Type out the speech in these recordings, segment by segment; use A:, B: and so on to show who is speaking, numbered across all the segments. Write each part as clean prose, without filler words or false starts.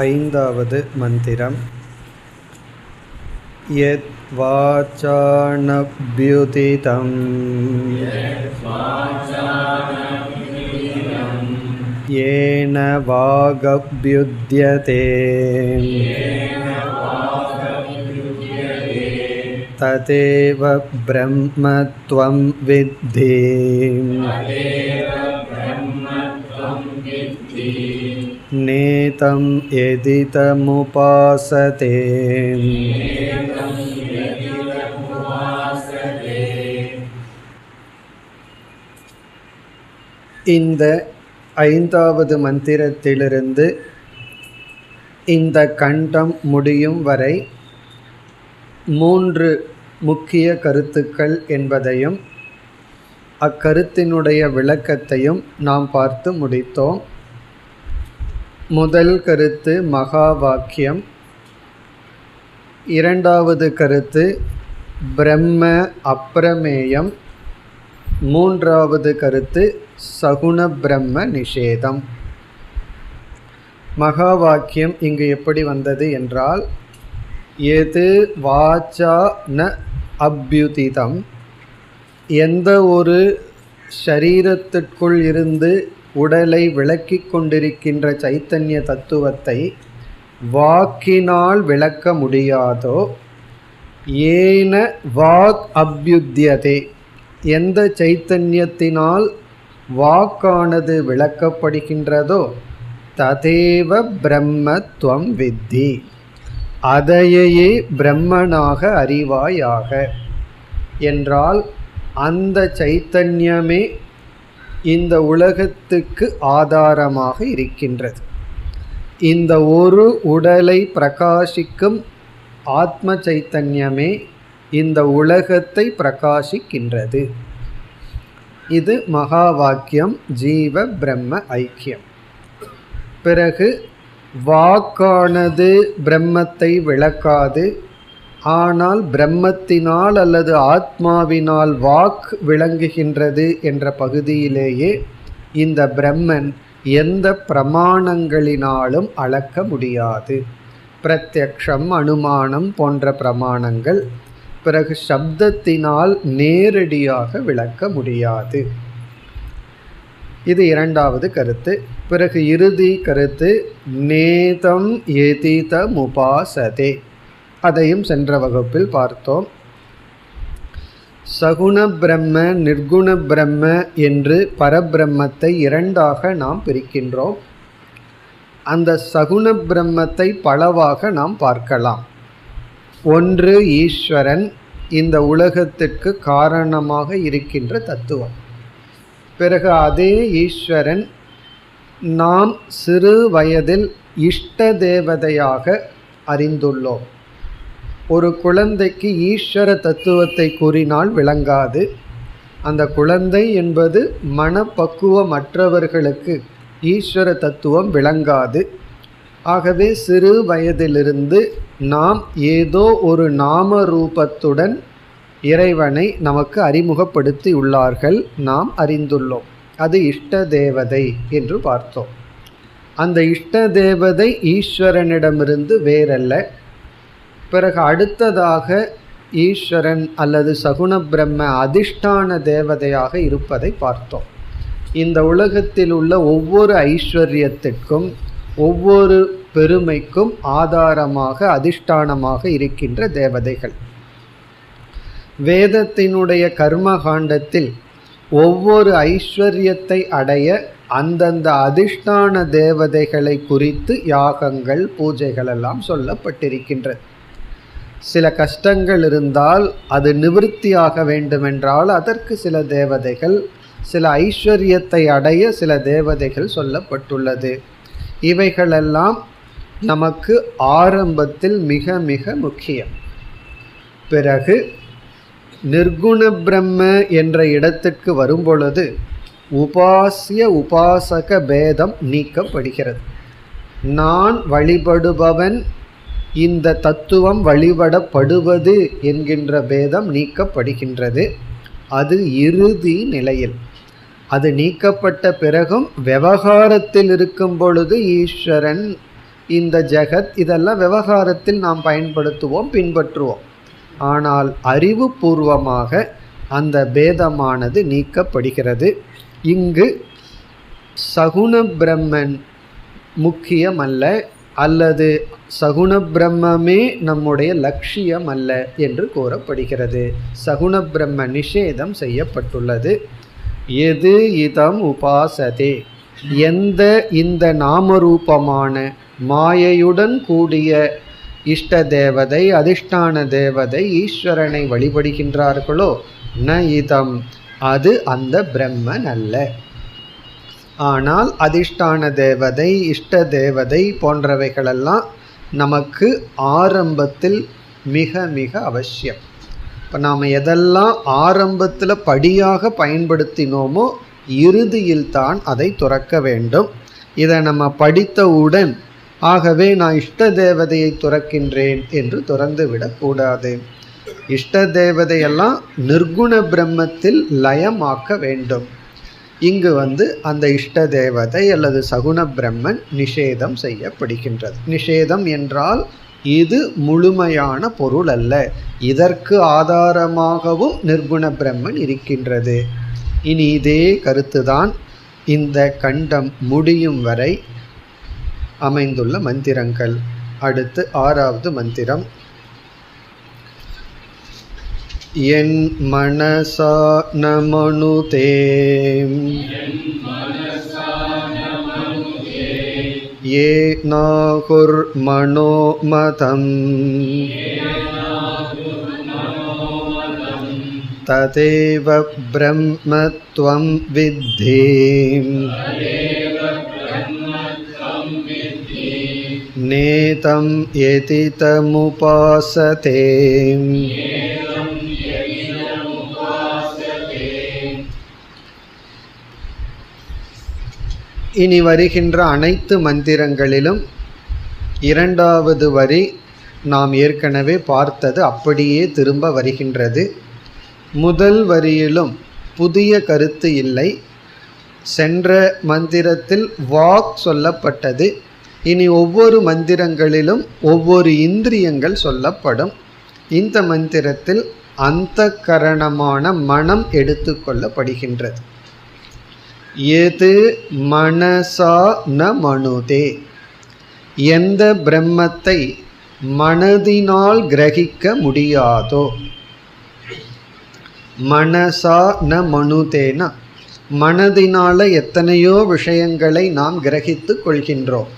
A: ஐந்தாவது மந்திரம். யத் வாசானப்யுதிதம் யேன வாகப்யுத்யதே ததேவ ப்ரஹ்மத்வம் வித்தி. நேதம் எதிதமுபாசதே. இந்த ஐந்தாவது மந்திரத்திலிருந்து இந்த கண்டம் முடியும் வரை 3 முக்கிய கருத்துக்கள் என்பதையும் அக்கருத்தினுடைய விளக்கத்தையும் நாம் பார்த்து முடித்தோம். முதல் கருத்து மகா வாக்கியம், இரண்டாவது கருத்து பிரம்ம அப்பிரமேயம், மூன்றாவது கருத்து சகுண பிரம்ம நிஷேதம். மகா வாக்கியம் இங்கு எப்படி வந்தது என்றால், எது வாச்சா ந அப்யுதிதம், எந்த ஒரு ஷரீரத்திற்குள் இருந்து உடலை விளக்கிக் கொண்டிருக்கின்ற சைத்தன்ய தத்துவத்தை வாக்கினால் விளக்க முடியாதோ, ஏன வாக் அப்யுத்யதே, எந்த சைத்தன்யத்தினால் வாக்கானது விளக்கப்படுகின்றதோ, ததேவ பிரம்மத்வம் வித்தி, அதையே பிரம்மனாக அறிவாயாக என்றால், அந்த சைத்தன்யமே இந்த உலகத்துக்கு ஆதாரமாக இருக்கின்றது. இந்த ஒரு உடலை பிரகாசிக்கும் ஆத்ம சைத்தன்யமே இந்த உலகத்தை பிரகாசிக்கின்றது. இது மகா வாக்கியம், ஜீவ பிரம்ம ஐக்கியம். பிறகு வாக்கானது பிரம்மத்தை விளக்காது, ஆனால் பிரம்மத்தினால் அல்லது ஆத்மாவினால் வாக் விளங்குகின்றது என்ற பகுதியிலேயே இந்த பிரம்மன் எந்த பிரமாணங்களினாலும் அளக்க முடியாது. பிரத்யக்ஷம், அனுமானம் போன்ற பிரமாணங்கள், பிறகு சப்தத்தினால் நேரடியாக விளக்க முடியாது. இது இரண்டாவது கருத்து. பிறகு இறுதி கருத்து நேதம் எதிதமுபாசதே, அதையும் சென்ற வகுப்பில் பார்த்தோம். சகுண பிரம்ம நிர்குண பிரம்ம என்று பரபிரம்மத்தை இரண்டாக நாம் பிரிக்கின்றோம். அந்த சகுண பிரம்மத்தை பலவாக நாம் பார்க்கலாம். ஒன்று ஈஸ்வரன், இந்த உலகத்திற்கு காரணமாக இருக்கின்ற தத்துவம். பிறகு அதே ஈஸ்வரன் நாம் சிறு வயதில் இஷ்ட தேவதையாக அறிந்துள்ளோம். ஒரு குழந்தைக்கு ஈஸ்வர தத்துவத்தை கூறினால் விளங்காது. அந்த குழந்தை என்பது மனப்பக்குவமற்றவர்களுக்கு ஈஸ்வர தத்துவம் விளங்காது. ஆகவே சிறு வயதிலிருந்து நாம் ஏதோ ஒரு நாம ரூபத்துடன் இறைவனை நமக்கு அறிமுகப்படுத்தி உள்ளார்கள், நாம் அறிந்துள்ளோம். அது இஷ்ட தேவதை என்று பார்த்தோம். அந்த இஷ்ட தேவதை ஈஸ்வரனிடமிருந்து வேறல்ல. பிறகு அடுத்ததாக ஈஸ்வரன் அல்லது சகுண பிரம்ம அதிஷ்டான தேவதையாக இருப்பதை பார்த்தோம். இந்த உலகத்தில் உள்ள ஒவ்வொரு ஐஸ்வர்யத்திற்கும் ஒவ்வொரு பெருமைக்கும் ஆதாரமாக அதிஷ்டானமாக இருக்கின்ற தேவதைகள். வேதத்தினுடைய கர்மகாண்டத்தில் ஒவ்வொரு ஐஸ்வர்யத்தை அடைய அந்தந்த அதிஷ்டான தேவதைகளை குறித்து யாகங்கள் பூஜைகள் எல்லாம் சொல்லப்பட்டிருக்கின்றது. சில கஷ்டங்கள் இருந்தால் அது நிவர்த்தியாக வேண்டுமென்றால் அதற்கு சில தேவதைகள், சில ஐஸ்வர்யத்தை அடைய சில தேவதைகள் சொல்லப்பட்டுள்ளது. இவைகளெல்லாம் நமக்கு ஆரம்பத்தில் மிக மிக முக்கியம். பிறகு நிர்குண பிரம்ம என்ற இடத்திற்கு வரும்பொழுது உபாசிய உபாசக பேதம் நீக்கப்படுகிறது. நான் வழிபடுபவன், இந்த தத்துவம் வழிபடப்படுவது என்கின்ற பேதம் நீக்கப்படுகின்றது. அது இறுதி நிலையில். அது நீக்கப்பட்ட பிறகும் விவகாரத்தில் இருக்கும் பொழுது ஈஸ்வரன் இந்த ஜெகத் இதெல்லாம் விவகாரத்தில் நாம் பயன்படுத்துவோம், பின்பற்றுவோம். ஆனால் அறிவுபூர்வமாக அந்த பேதமானது நீக்கப்படுகிறது. இங்கு சகுண பிரம்மன் முக்கியமல்ல, அல்லது சகுண பிரம்மே நம்முடைய லட்சியம் அல்ல என்று கூறப்படுகிறது. சகுண பிரம்ம நிஷேதம் செய்யப்பட்டுள்ளது. எது இதம் உபாசதே, எந்த இந்த நாமரூபமான மாயையுடன் கூடிய இஷ்ட தேவதை அதிஷ்டான தேவதை ஈஸ்வரனை வழிபடுகின்றார்களோ ந இதம், அது அந்த பிரம்மன் அல்ல. ஆனால் அதிஷ்டான தேவதை இஷ்ட தேவதை போன்றவைகளெல்லாம் நமக்கு ஆரம்பத்தில் மிக மிக அவசியம். இப்போ நாம் எதெல்லாம் ஆரம்பத்தில் படியாக பயன்படுத்தினோமோ இறுதியில் தான் அதை துறக்க வேண்டும். இதை நம்ம படித்தவுடன் ஆகவே நான் இஷ்ட தேவதையை துறக்கின்றேன் என்று துறந்து விடக்கூடாது. இஷ்ட தேவதையெல்லாம் நிர்குண பிரம்மத்தில் லயமாக்க வேண்டும். இங்கு அந்த இஷ்ட தேவதை அல்லது சகுண பிரம்மன் நிஷேதம் செய்யப்படுகின்றது. நிஷேதம் என்றால் இது முழுமையான பொருள் அல்ல, இதற்கு ஆதாரமாகவும் நிர்குண பிரம்மன் இருக்கின்றது. இனி இதே கருத்துதான் இந்த கண்டம் முடியும் வரை அமைந்துள்ள மந்திரங்கள். அடுத்து 6வது மந்திரம். என் மனசா நமனுதே ஏ நாகுர் மனோமதம் ததேவ பிரம்மத்வம் வித்தி நேதம் யதிதமுபாசதே. இனி வருகின்ற அனைத்து மந்திரங்களிலும் 2வது வரி நாம் ஏற்கனவே பார்த்தது அப்படியே திரும்ப வருகின்றது. முதல் வரியிலும் புதிய கருத்து இல்லை. சென்ற மந்திரத்தில் வாக் சொல்லப்பட்டது. இனி ஒவ்வொரு மந்திரங்களிலும் ஒவ்வொரு இந்திரியங்கள் சொல்லப்படும். இந்த மந்திரத்தில் அந்தக்கரணமான மனம் எடுத்துக்கொள்ளப்படுகின்றது. எது மனசா ந மனுதே, எந்த பிரம்மத்தை மனதினால் கிரகிக்க முடியாதோ. மனசா ந மனுதேனா, மனதினால எத்தனையோ விஷயங்களை நாம் கிரகித்து கொள்கின்றோம்.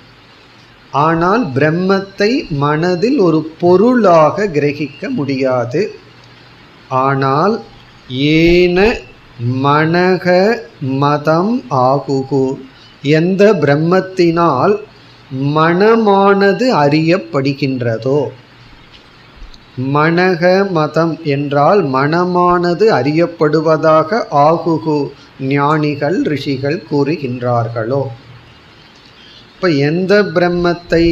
A: ஆனால் பிரம்மத்தை மனதில் ஒரு பொருளாக கிரகிக்க முடியாது. ஆனால் ஏன மனக மதம் ஆகுகு, எந்த பிரம்மத்தினால் மனமானது அறியப்படுகின்றதோ. மனக மதம் என்றால் மனமானது அறியப்படுவதாக ஆகுகு ஞானிகள் ரிஷிகள் கூறுகின்றார்களோ. இப்போ எந்த பிரம்மத்தை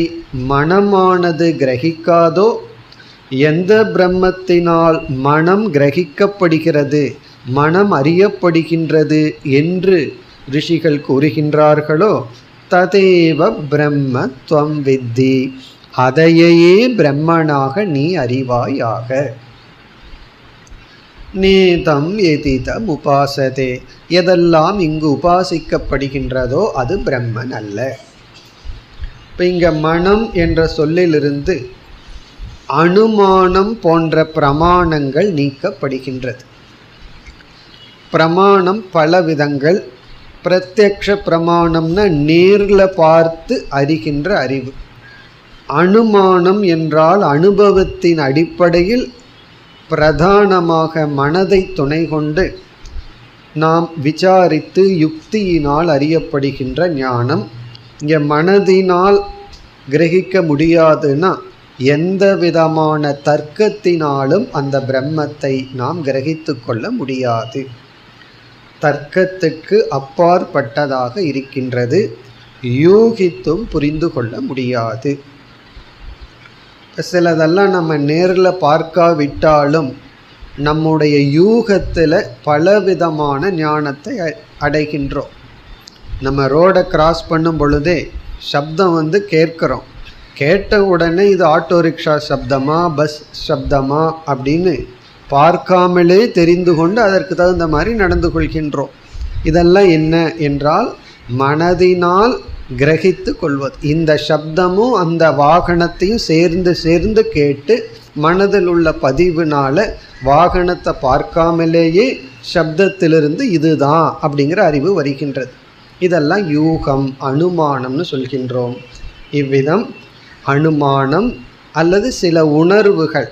A: மனமானது கிரகிக்காதோ, எந்த பிரம்மத்தினால் மனம் கிரகிக்கப்படுகிறது, மனம் அறியப்படுகின்றது என்று ரிஷிகள் கூறுகின்றார்களோ ததேவ பிரம்ம த்வம் வித்தி, அதையே பிரம்மனாக நீ அறிவாயாக. நேதம் எதிதம் உபாசதே, எதெல்லாம் இங்கு உபாசிக்கப்படுகின்றதோ அது பிரம்மன் அல்ல. இப்போ இங்கே மனம் என்ற சொல்லிலிருந்து அனுமானம் போன்ற பிரமாணங்கள் நீக்கப்படுகின்றது. பிரமாணம் பல விதங்கள். பிரத்யக்ஷ பிரமாணம்னா நேரில் பார்த்து அறிகின்ற அறிவு. அனுமானம் என்றால் அனுபவத்தின் அடிப்படையில் பிரதானமாக மனதை துணை கொண்டு நாம் விசாரித்து யுக்தியினால் அறியப்படுகின்ற ஞானம். இங்கே மனதினால் கிரகிக்க முடியாதுன்னா எந்த விதமான தர்க்கத்தினாலும் அந்த பிரம்மத்தை நாம் கிரகித்து கொள்ள முடியாது. தர்க்கத்துக்கு அப்பாற்பட்டதாக இருக்கின்றது, யூகித்தும் புரிந்து கொள்ள முடியாது. சிலதெல்லாம் நம்ம நேரில் பார்க்காவிட்டாலும் நம்முடைய யூகத்தில் பலவிதமான ஞானத்தை அடைகின்றோம். நம்ம ரோடை கிராஸ் பண்ணும் பொழுதே சப்தம் கேட்குறோம். கேட்ட உடனே இது ஆட்டோ ரிக்ஷா சப்தமா பஸ் சப்தமா அப்படின்னு பார்க்காமலே தெரிந்து கொண்டு அதற்கு தகுந்த மாதிரி நடந்து கொள்கின்றோம். இதெல்லாம் என்ன என்றால் மனதினால் கிரகித்து கொள்வது. இந்த சப்தமும் அந்த வாகனத்தையும் சேர்ந்து கேட்டு மனதில் உள்ள பதிவுனால வாகனத்தை பார்க்காமலேயே சப்தத்திலிருந்து இதுதான் அப்படிங்கிற அறிவு வருகின்றது. இதெல்லாம் யூகம், அனுமானம்னு சொல்கின்றோம். இவ்விதம் அனுமானம் அல்லது சில உணர்வுகள்,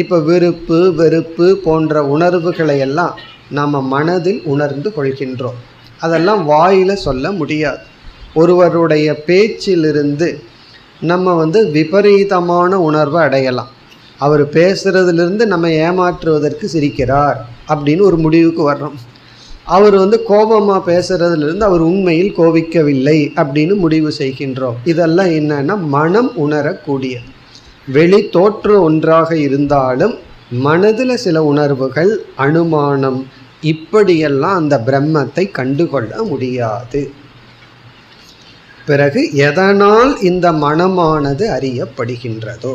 A: இப்போ விருப்பு வெறுப்பு போன்ற உணர்வுகளை எல்லாம் நம்ம மனதில் உணர்ந்து கொள்கின்றோம். அதெல்லாம் வாயில் சொல்ல முடியாது. ஒருவருடைய பேச்சிலிருந்து நம்ம விபரீதமான உணர்வை அடையலாம். அவர் பேசுகிறதுலேருந்து நம்ம ஏமாற்றுவதற்கு சிரிக்கிறார் அப்படின்னு ஒரு முடிவுக்கு வர்றோம். அவர் கோபமாக பேசுகிறதுலேருந்து அவர் உண்மையில் கோபிக்கவில்லை அப்படின்னு முடிவு செய்கின்றோம். இதெல்லாம் என்னன்னா மனம் உணரக்கூடிய வெளி தோற்று ஒன்றாக இருந்தாலும் மனதில் சில உணர்வுகள், அனுமானம், இப்படியெல்லாம் அந்த பிரம்மத்தை கண்டுகொள்ள முடியாது. பிறகு எதனால் இந்த மனமானது அறியப்படுகின்றதோ,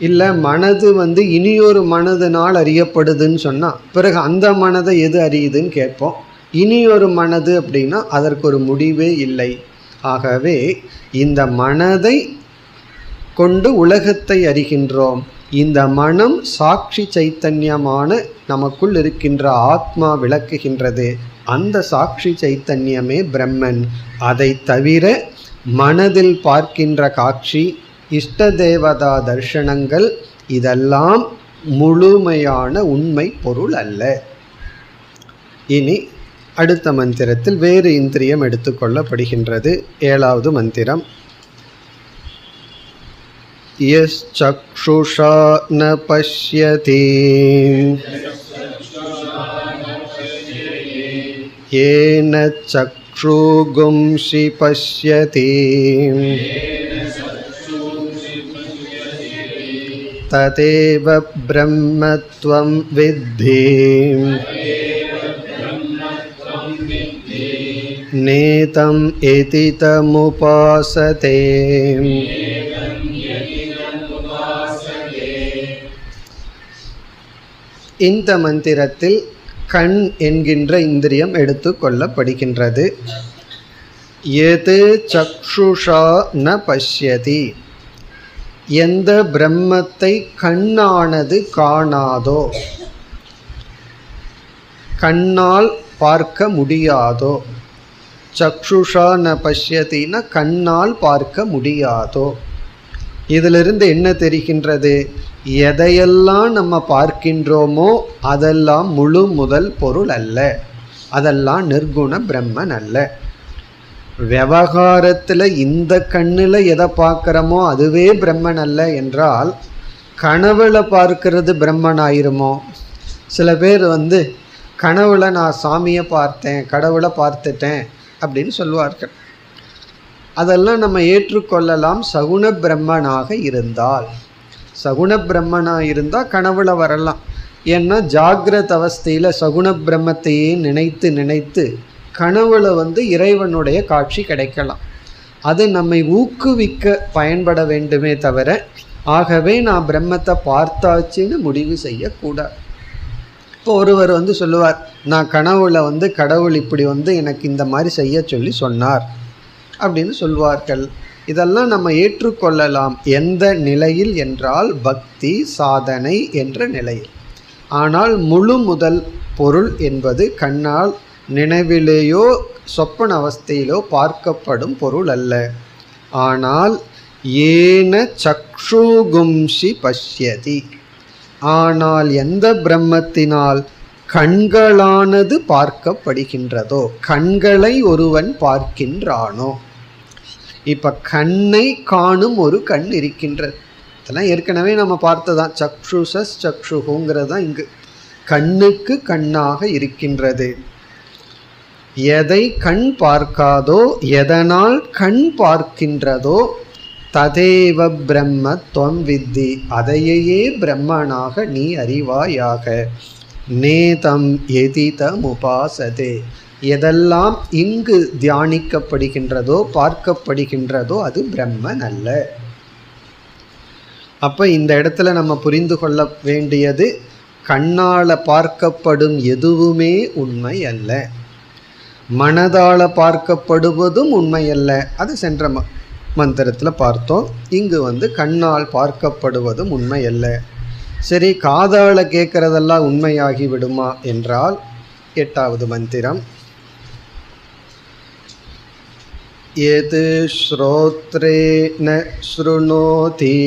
A: இல்லை மனது இனியொரு மனதினால் அறியப்படுதுன்னு சொன்னால் பிறகு அந்த மனதை எது அறியுதுன்னு கேட்போம். இனியொரு மனது அப்படின்னா அதற்கு ஒரு முடிவே இல்லை. ஆகவே இந்த மனதை கொண்டு உலகத்தை அறிகின்றோம். இந்த மனம் சாட்சி சைத்தன்யமான நமக்குள் இருக்கின்ற ஆத்மா விளக்குகின்றது. அந்த சாட்சி சைத்தன்யமே பிரம்மன். அதை தவிர மனதில் பார்க்கின்ற காட்சி, இஷ்ட தேவதா தர்ஷனங்கள் இதெல்லாம் முழுமையான உண்மை பொருள் அல்ல. இனி அடுத்த மந்திரத்தில் வேறு இந்திரியம் எடுத்துக்கொள்ளப்படுகின்றது. 7வது மந்திரம். யஸ் சக்ஷுஷா ந பஷ்யதி ஏன சக்ஷுகும்ஷி பஷ்யதி ததேவ பிரம்மத்வம் வித்தி நேதம் இதி தமுபாசதே. இந்த மந்திரத்தில் கண் என்கின்ற இந்திரியம் எடுத்துக்கொள்ளப்படுகின்றது. எது சக்ஷுஷா ந பஷ்யதி, எந்த பிரம்மத்தை கண்ணானது காணாதோ, கண்ணால் பார்க்க முடியாதோ. சக்ஷுஷா ந பஷ்யத்தின்னா கண்ணால் பார்க்க முடியாதோ. இதிலிருந்து என்ன தெரிகின்றது? எதையெல்லாம் நம்ம பார்க்கின்றோமோ அதெல்லாம் முழு முதல் பொருள் அல்ல, அதெல்லாம் நிர்குண பிரம்மன் அல்ல. விவகாரத்தில் இந்த கண்ணில் எதை பார்க்குறோமோ அதுவே பிரம்மன் அல்ல என்றால் கனவுல பார்க்கறது பிரம்மன் ஆயிருமோ? சில பேர் கனவுல நான் சாமியை பார்த்தேன், கடவுளை பார்த்துட்டேன் அப்படின்னு சொல்வார்கள். அதெல்லாம் நம்ம ஏற்றுக்கொள்ளலாம் சகுண பிரம்மனாக இருந்தால். சகுண பிரம்மனாக இருந்தால் கனவுல வரலாம். ஏன்னா ஜாகிரத அவஸ்தையில் சகுண பிரம்மத்தையே நினைத்து நினைத்து கனவுல இறைவனுடைய காட்சி கிடைக்கலாம். அது நம்மை ஊக்குவிக்க பயன்பட வேண்டுமே தவிர, ஆகவே நான் பிரம்மத்தை பார்த்தாச்சுன்னு முடிவு செய்யக்கூடாது. இப்போ ஒருவர் சொல்லுவார், நான் கனவுல கடவுள் இப்படி எனக்கு இந்த மாதிரி செய்ய சொல்லி சொன்னார் அப்படின்னு சொல்வார்கள். இதெல்லாம் நம்ம ஏற்றுக்கொள்ளலாம். எந்த நிலையில் என்றால் பக்தி சாதனை என்ற நிலையில். ஆனால் முழு முதல் பொருள் என்பது கண்ணால் நினைவிலேயோ சொப்பன அவஸ்தையிலோ பார்க்கப்படும் பொருள் அல்ல. ஆனால் ஏன சக்ஷுகும்ஷி பஷ்யதி, ஆனால் எந்த பிரம்மத்தினால் கண்களானது பார்க்கப்படுகின்றதோ, கண்களை ஒருவன் பார்க்கின்றானோ. இப்போ கண்ணை காணும் ஒரு கண் இருக்கின்றது. இதெல்லாம் ஏற்கனவே நம்ம பார்த்ததான். சக்ஷுஷஸ் சக்ஷுகுங்கிறது தான் இங்கு கண்ணுக்கு கண்ணாக இருக்கின்றது. எதை கண் பார்க்காதோ, எதனால் கண் பார்க்கின்றதோ ததேவ பிரம்ம துவம் வித்தி, அதையே பிரம்மனாக நீ அறிவாயாக. நேதம் எதிதம் உபாசதே, எதெல்லாம் இங்கு தியானிக்கப்படுகின்றதோ பார்க்கப்படுகின்றதோ அது பிரம்மன் அல்ல. அப்போ இந்த இடத்துல நம்ம புரிந்து கொள்ள வேண்டியது, கண்ணால் பார்க்கப்படும் எதுவுமே உண்மை அல்ல, மனதால் பார்க்கப்படுவதும் உண்மை அல்ல. அது சென்ற மந்திரத்தில் பார்த்தோம். இங்கு கண்ணால் பார்க்கப்படுவதும் உண்மை அல்ல. சரி, காதால் கேட்குறதெல்லாம் உண்மையாகி விடுமா என்றால், 8வது மந்திரம், யத் ஸ்ரோத்ரேன ஸ்ருணோதி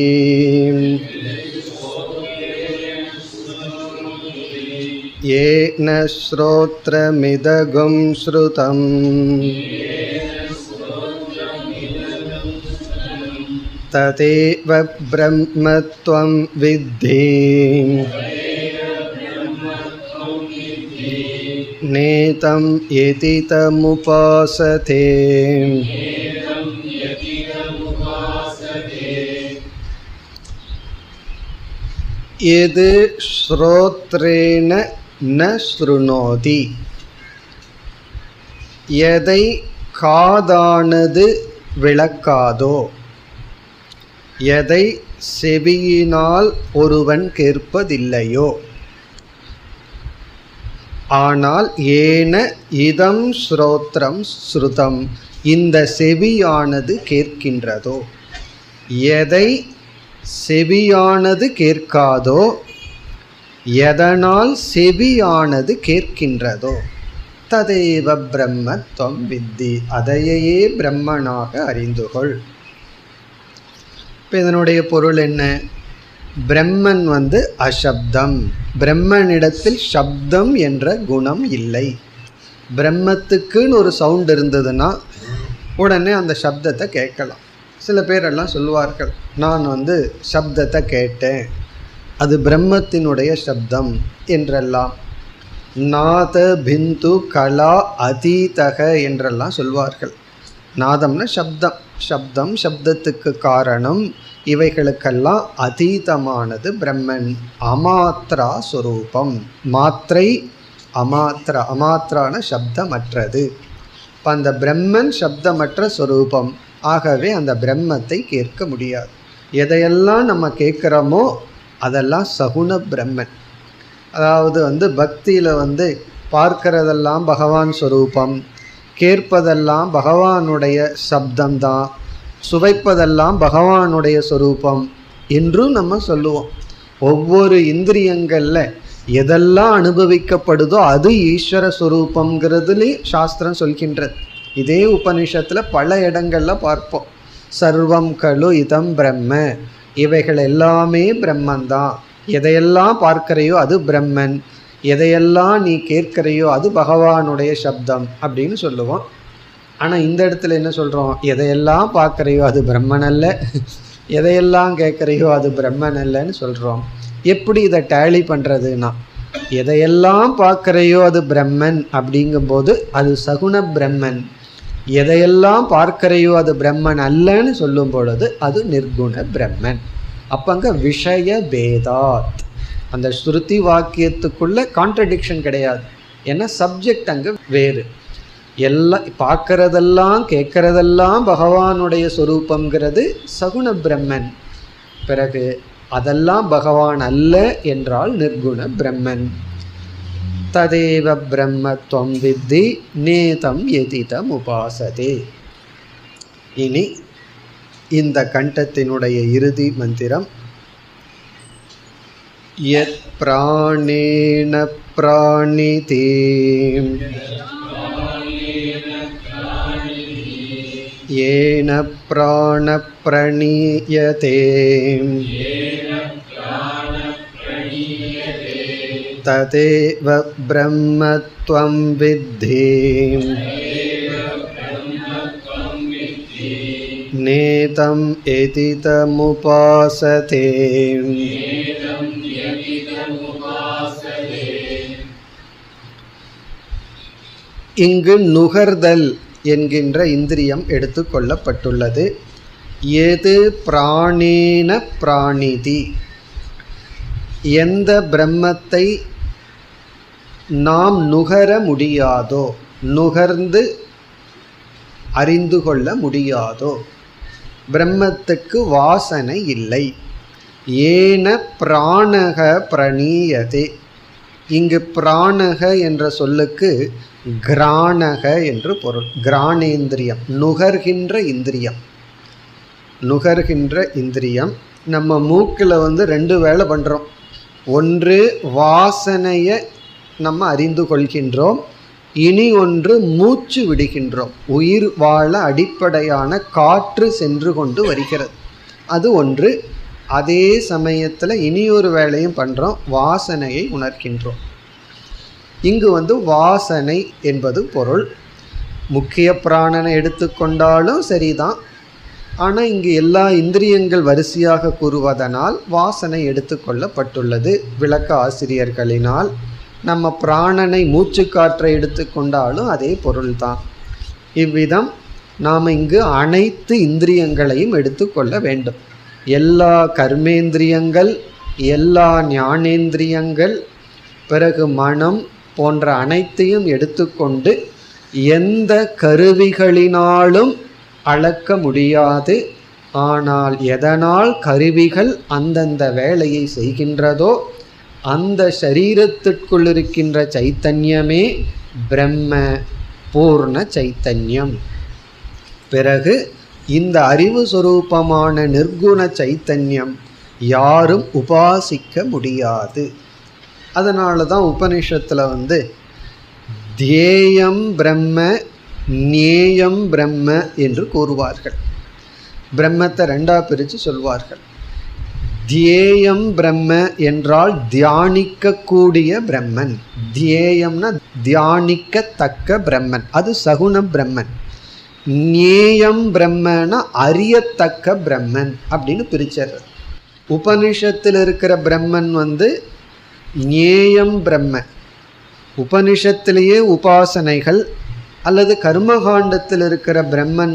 A: ஏன ஸ்ரோத்ரமிதகம் ஸ்ருதம் ததேவ பிரம்மத்வம் வித்தி நேதம் யதி தமுபாஸதே. யத் ஸ்ரோத்ரேன ந ஸ்ருணோதி, எதை காதானது விளக்காதோ, எதை செவியினால் ஒருவன் கேட்பதில்லையோ, ஆனால் ஏன இதம் ஸ்ரோத்ரம் ஸ்ருதம், இந்த செவியானது கேட்கின்றதோ, எதை செவியானது கேட்காதோ, எதனால் செவியானது கேட்கின்றதோ, ததேவ பிரம்மத்வம் வித்தி, அதையே பிரம்மனாக அறிந்துகொள். இப்போ இதனுடைய பொருள் என்ன? பிரம்மன் அசப்தம், பிரம்மனிடத்தில் சப்தம் என்ற குணம் இல்லை. பிரம்மத்துக்குன்னு ஒரு சவுண்ட் இருந்ததுன்னா உடனே அந்த சப்தத்தை கேட்கலாம். சில பேரெல்லாம் சொல்வார்கள், நான் சப்தத்தை கேட்டேன், அது பிரம்மத்தினுடைய சப்தம் என்றெல்லாம். நாத பிந்து கலா அதீதக என்றெல்லாம் சொல்வார்கள். நாதம்னா சப்தம், சப்தம் சப்தத்துக்கு காரணம், இவைகளுக்கெல்லாம் அதீதமானது பிரம்மன். அமாத்ரா ஸ்வரூபம், மாத்திரை அமாத்ரா, அமாத்ரான சப்தமற்றது. இப்போ அந்த பிரம்மன் சப்தமற்ற ஸ்வரூபம், ஆகவே அந்த பிரம்மத்தை கேட்க முடியாது. எதையெல்லாம் நம்ம கேட்குறோமோ அதெல்லாம் சகுண பிரம்மன். அதாவது பக்தியில் பார்க்கிறதெல்லாம் பகவான் ஸ்வரூபம், கேட்பதெல்லாம் பகவானுடைய சப்தம்தான், சுவைப்பதெல்லாம் பகவானுடைய ஸ்வரூபம் என்றும் நம்ம சொல்லுவோம். ஒவ்வொரு இந்திரியங்களில் எதெல்லாம் அனுபவிக்கப்படுதோ அது ஈஸ்வர ஸ்வரூபங்கிறதுலேயும் சாஸ்திரம் சொல்கின்றது. இதே உபனிஷத்தில் பல இடங்களில் பார்ப்போம். சர்வம் கலு இதம் பிரம்ம, இவைகள் எல்லாமே பிரம்மன்தான். எதையெல்லாம் பார்க்கிறையோ அது பிரம்மன், எதையெல்லாம் நீ கேட்கிறையோ அது பகவானுடைய சப்தம் அப்படின்னு சொல்லுவோம். ஆனால் இந்த இடத்துல என்ன சொல்கிறோம்? எதையெல்லாம் பார்க்குறையோ அது பிரம்மன் அல்ல, எதையெல்லாம் கேட்குறையோ அது பிரம்மன் அல்லன்னு சொல்கிறோம். எப்படி இதை டேலி பண்ணுறதுன்னா, எதையெல்லாம் பார்க்குறையோ அது பிரம்மன் அப்படிங்கும்போது அது சகுண பிரம்மன், எதையெல்லாம் பார்க்கிறையோ அது பிரம்மன் அல்லன்னு சொல்லும் பொழுது அது நிர்குண பிரம்மன். அப்போ அங்கே விஷய பேதாத், அந்த ஸ்ருதி வாக்கியத்துக்குள்ள கான்ட்ரடிக்ஷன் கிடையாது. ஏன்னா சப்ஜெக்ட் அங்கே வேறு. எல்லாம் பார்க்கறதெல்லாம் கேட்கறதெல்லாம் பகவானுடைய சொரூபங்கிறது சகுண பிரம்மன். பிறகு அதெல்லாம் பகவான் அல்ல என்றால் நிர்குண பிரம்மன். ததேவ பிரம்மத்வம் வித்தி நேதம் யதிதம் உபாசதே. இனி இந்த கண்டத்தினுடைய இறுதி மந்திரம், யத் பிராணேன பிராணிதே ஏன பிராண பிரணீயதே ததேவ பிரம்மத்வம் வித்தி நேதம் யதிதமுபாசதே. இங்கு நுகர்தல் என்கின்ற இந்திரியம் எடுத்துக்கொள்ளப்பட்டுள்ளது. எது பிராணேன பிராணிதி, எந்த பிரம்மத்தை நாம் நுகர முடியாதோ, நுகர்ந்து அறிந்து கொள்ள முடியாதோ, பிரம்மத்துக்கு வாசனை இல்லை, ஏன பிராணக பிரணீயதே. இங்கு பிராணக என்ற சொல்லுக்கு கிராணக என்று பொருள். கிராணேந்திரியம், நுகர்கின்ற இந்திரியம். நுகர்கின்ற இந்திரியம். நம்ம மூக்கில் ரெண்டு வேலை பண்ணுறோம். ஒன்று வாசனையை நம்ம அறிந்து கொள்கின்றோம், இனி ஒன்று மூச்சு விடுகின்றோம். உயிர் வாழ அடிப்படையான காற்று சென்று கொண்டு வருகிறது, அது ஒன்று. அதே சமயத்தில் இனியொரு வேலையும் பண்ணுறோம், வாசனையை உணர்கின்றோம். இங்கு வாசனை என்பது பொருள். முக்கிய பிராணனை எடுத்துக்கொண்டாலும் சரிதான். ஆனால் இங்கு எல்லா இந்திரியங்கள் வரிசையாக கூறுவதனால் வாசனை எடுத்துக்கொள்ளப்பட்டுள்ளது விளக்க ஆசிரியர்களினால். நம்ம பிராணனை மூச்சு காற்றை எடுத்துக்கொண்டாலும் அதே பொருள்தான். இவ்விதம் நாம் இங்கு அனைத்து இந்திரியங்களையும் எடுத்துக்கொள்ள வேண்டும். எல்லா கர்மேந்திரியங்கள், எல்லா ஞானேந்திரியங்கள், பிறகு மனம் போன்ற அனைத்தையும் எடுத்துக்கொண்டு எந்த கருவிகளினாலும் அளக்க முடியாது. ஆனால் எதனால் கருவிகள் அந்தந்த வேலையை செய்கின்றதோ அந்த சரீரத்திற்குள் இருக்கின்ற சைத்தன்யமே பிரம்ம பூர்ண சைத்தன்யம். பிறகு இந்த அறிவு சொரூபமான நிர்குண சைத்தன்யம் யாரும் உபாசிக்க முடியாது. அதனால தான் உபனிஷத்தில் தியேயம் பிரம்ம ஞேயம் பிரம்ம என்று கூறுவார்கள். பிரம்மத்தை ரெண்டா பிரித்து சொல்வார்கள். தியேயம் பிரம்ம என்றால் தியானிக்கக்கூடிய பிரம்மன். தியேயம்னா தியானிக்கத்தக்க பிரம்மன், அது சகுண பிரம்மன். ஞேயம் பிரம்மனா அறியத்தக்க பிரம்மன் அப்படின்னு பிரிச்சார். உபனிஷத்தில் இருக்கிற பிரம்மன் ஞேயம் பிரம்ம. உபனிஷத்திலேயே உபாசனைகள் அல்லது கர்மகாண்டத்தில் இருக்கிற பிரம்மன்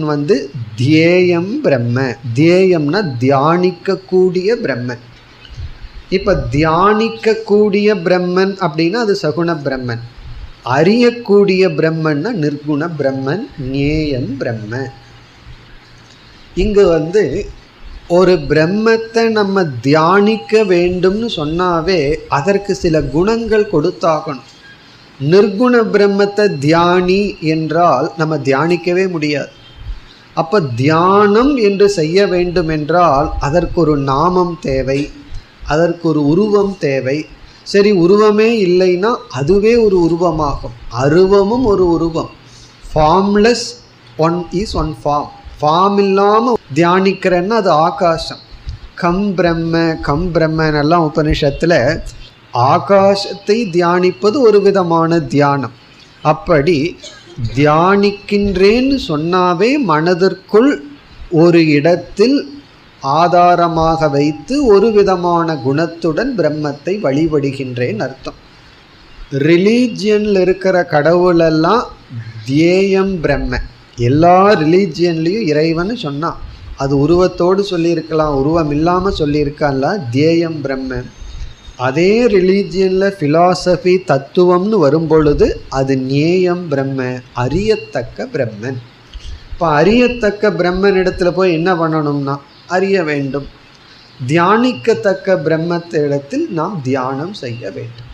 A: தியேயம் பிரம்ம. தியேயம்னா தியானிக்கக்கூடிய பிரம்மன். இப்போ தியானிக்கக்கூடிய பிரம்மன் அப்படின்னா அது சகுண பிரம்மன். அறியக்கூடிய பிரம்மன்னா நிர்குண பிரம்மன், ஞேயம் பிரம்ம. இங்கு ஒரு பிரம்மத்தை நம்ம தியானிக்க வேண்டும்னு சொன்னாவே அதற்கு சில குணங்கள் கொடுத்தாகணும். நிர்குண பிரம்மத்தை தியானி என்றால் நம்ம தியானிக்கவே முடியாது. அப்போ தியானம் என்று செய்ய வேண்டும் என்றால் அதற்கு ஒரு நாமம் தேவை, அதற்கு ஒரு உருவம் தேவை. சரி, உருவமே இல்லைன்னா அதுவே ஒரு உருவமாகும். அருவமும் ஒரு உருவம். Formless one is one form. Form இல்லாமல் தியானிக்கிறேன்னா அது ஆகாசம். கம் பிரம்மனெல்லாம் உபனிஷத்தில் ஆகாசத்தை தியானிப்பது ஒரு விதமான தியானம். அப்படி தியானிக்கின்றேன்னு சொன்னாவே மனதிற்குள் ஒரு இடத்தில் ஆதாரமாக வைத்து ஒரு விதமான குணத்துடன் பிரம்மத்தை வழிபடுகின்றேன் அர்த்தம். ரிலீஜியனில் இருக்கிற கடவுளெல்லாம் தியேயம் பிரம்ம. எல்லா ரிலீஜியன்லேயும் இறைவன் சொன்னான். அது உருவத்தோடு சொல்லியிருக்கலாம், உருவம் இல்லாமல் சொல்லியிருக்கான்ல, தியேயம் பிரம்ம. அதே ரிலீஜியனில் ஃபிலாசபி தத்துவம்னு வரும்பொழுது அது ஞேயம் பிரம்ம, அறியத்தக்க பிரம்மன். இப்போ அறியத்தக்க பிரம்மன் இடத்துல போய் என்ன பண்ணணும்னா அறிய வேண்டும். தியானிக்கத்தக்க பிரம்மத்திடத்தில் நாம் தியானம் செய்ய வேண்டும்.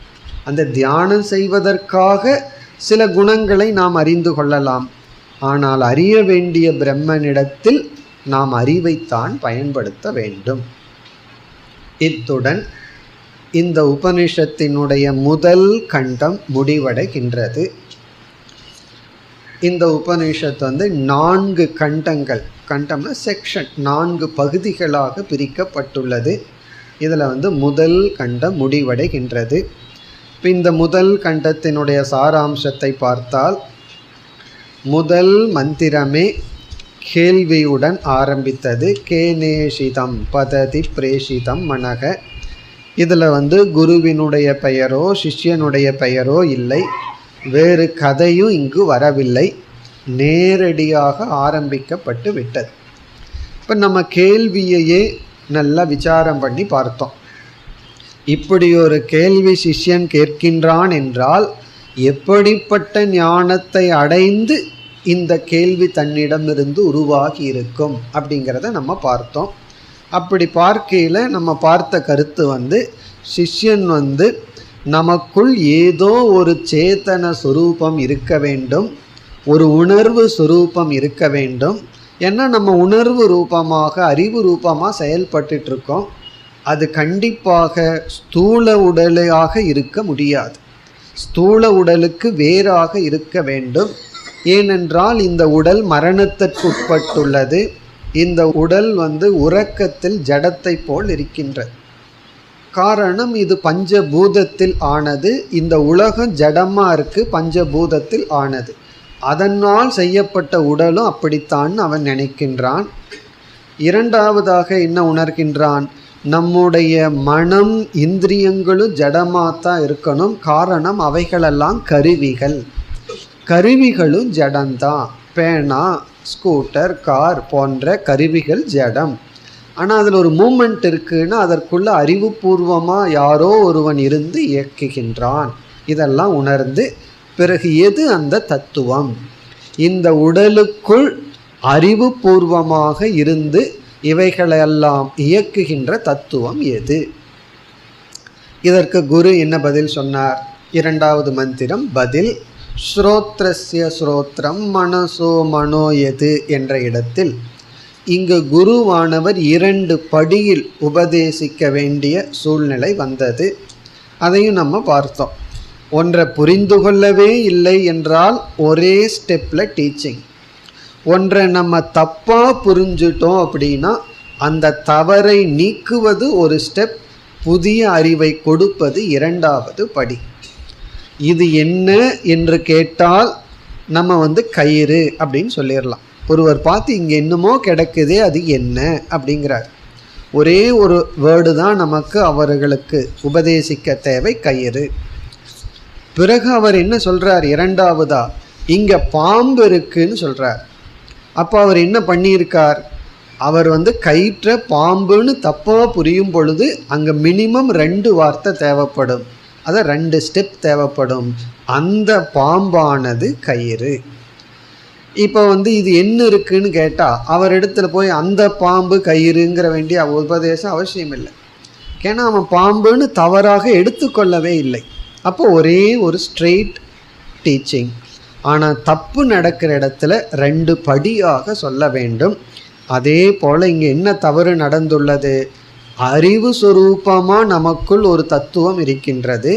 A: அந்த தியானம் செய்வதற்காக சில குணங்களை நாம் அறிந்து கொள்ளலாம். ஆனால் அறிய வேண்டிய பிரம்மனிடத்தில் நாம் அறிவைத்தான் பயன்படுத்த வேண்டும். இத்துடன் இந்த உபனிஷத்தினுடைய முதல் கண்டம் முடிவடைகின்றது. இந்த உபனிஷத் 4 கண்டங்கள், கண்டம்னா செக்ஷன், 4 பகுதிகளாக பிரிக்கப்பட்டுள்ளது. இதில் முதல் கண்டம் முடிவடைகின்றது. இப்போ இந்த முதல் கண்டத்தினுடைய சாராம்சத்தை பார்த்தால், முதல் மந்திரமே கேள்வியுடன் ஆரம்பித்தது. கேனேஷிதம் பததி பிரேஷிதம் மனக. இதில் குருவினுடைய பெயரோ சிஷ்யனுடைய பெயரோ இல்லை, வேறு கதையும் இங்கு வரவில்லை, நேரடியாக ஆரம்பிக்கப்பட்டு விட்டது. இப்போ நம்ம கேள்வியையே நல்லா விசாரம் பண்ணி பார்த்தோம். இப்படி ஒரு கேள்வி சிஷ்யன் கேட்கின்றான் என்றால் எப்படிப்பட்ட ஞானத்தை அடைந்து இந்த கேள்வி தன்னிடமிருந்து உருவாகி இருக்கும் அப்படிங்கிறத நம்ம பார்த்தோம். அப்படி பார்க்கையில் நம்ம பார்த்த கருத்து சிஷ்யன் நமக்குள் ஏதோ ஒரு சேத்தன சுரூபம் இருக்க வேண்டும், ஒரு உணர்வு சுரூபம் இருக்க வேண்டும். ஏன்னா நம்ம உணர்வு ரூபமாக அறிவு ரூபமாக செயல்பட்டு இருக்கோம். அது கண்டிப்பாக ஸ்தூல உடலாக இருக்க முடியாது. ஸ்தூல உடலுக்கு வேறாக இருக்க வேண்டும். ஏனென்றால் இந்த உடல் மரணத்திற்குட்பட்டுள்ளது. இந்த உடல் உறக்கத்தில் ஜடத்தை போல் இருக்கின்றது. காரணம், இது பஞ்சபூதத்தில் ஆனது. இந்த உலகம் ஜடமாக இருக்குது, பஞ்சபூதத்தில் ஆனது. அதனால் செய்யப்பட்ட உடலும் அப்படித்தான் அவன் நினைக்கின்றான். இரண்டாவதாக என்ன உணர்கின்றான்? நம்முடைய மனம் இந்திரியங்களும் ஜடமாகத்தான் இருக்கணும். காரணம், அவைகளெல்லாம் கருவிகள். கருவிகளும் ஜடம்தான். பேனா, ஸ்கூட்டர், கார் போன்ற கருவிகள் ஜடம். ஆனால் அதில் ஒரு மூமெண்ட் இருக்குன்னா அதற்குள்ள அறிவுபூர்வமாக யாரோ ஒருவன் இருந்து இயக்குகின்றான். இதெல்லாம் உணர்ந்து பிறகு எது அந்த தத்துவம்? இந்த உடலுக்குள் அறிவுபூர்வமாக இருந்து இவைகளெல்லாம் இயக்குகின்ற தத்துவம் எது? இதற்கு குரு என்ன பதில் சொன்னார்? இரண்டாவது மந்திரம் பதில். ஸ்ரோத்ரஸ்ய ஸ்ரோத்ரம் மனசோ மனோ எது என்ற இடத்தில் இங்கு குருவானவர் 2 படியில் உபதேசிக்க வேண்டிய சூழ்நிலை வந்தது. அதையும் நம்ம பார்த்தோம். ஒன்றை புரிந்து கொள்ளவே இல்லை என்றால் ஒரே ஸ்டெப்பில் டீச்சிங். ஒன்றை நம்ம தப்பாக புரிஞ்சிட்டோம் அப்படின்னா அந்த தவறை நீக்குவது ஒரு ஸ்டெப், புதிய அறிவை கொடுப்பது 2வது படி. இது என்ன என்று கேட்டால் நம்ம கயிறு அப்படின்னு சொல்லிடலாம். ஒருவர் பார்த்து இங்கே என்னமோ கிடக்குதே, அது என்ன அப்படிங்கிறார். ஒரே ஒரு வேர்டு தான் நமக்கு அவர்களுக்கு உபதேசிக்க தேவை, கயிறு. பிறகு அவர் என்ன சொல்கிறார்? இரண்டாவதா இங்கே பாம்பு இருக்குன்னு சொல்கிறார். அப்போ அவர் என்ன பண்ணியிருக்கார்? அவர் கயிற்றை பாம்புன்னு தப்பாக புரியும் பொழுது அங்கே மினிமம் 2 வார்த்தை தேவைப்படும். அதை 2 ஸ்டெப் தேவைப்படும். அந்த பாம்பானது கயிறு. இப்போ இது என்ன இருக்குன்னு கேட்டால் அவர் இடத்துல போய் அந்த பாம்பு கயிறுங்கிற வேண்டிய உபதேசம் அவசியம் இல்லை. ஏன்னா அவன் பாம்புன்னு தவறாக எடுத்துக்கொள்ளவே இல்லை. அப்போ ஒரே ஒரு ஸ்ட்ரெயிட் டீச்சிங். ஆனால் தப்பு நடக்கிற இடத்துல 2 படியாக சொல்ல வேண்டும். அதே போல் இங்கே என்ன தவறு நடந்துள்ளது? அறிவு சொரூபமாக நமக்குள் ஒரு தத்துவம் இருக்கின்றது.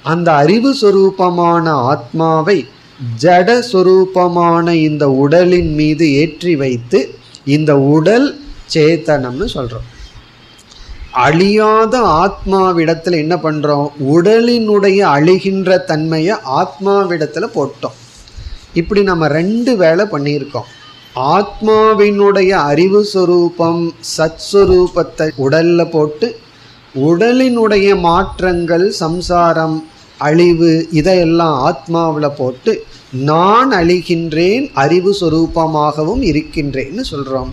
A: அந்த அறிவு சொரூபமான ஆத்மாவை ஜட சொரூபமான இந்த உடலின் மீது ஏற்றி வைத்து இந்த உடல் சேத்தனம்னு சொல்கிறோம். அழியாத ஆத்மாவிடத்தில் என்ன பண்ணுறோம்? உடலினுடைய அழிகின்ற தன்மையை ஆத்மாவிடத்தில் போட்டோம். இப்படி நம்ம 2 வேலை பண்ணியிருக்கோம். ஆத்மாவினுடைய அறிவு சொரூபம் சத்ஸ்வரூபத்தை உடலில் போட்டு, உடலினுடைய மாற்றங்கள் சம்சாரம் அழிவு இதையெல்லாம் ஆத்மாவில் போட்டு நான் அழிகின்றேன், அறிவு சொரூபமாகவும் இருக்கின்றேன்னு சொல்கிறோம்.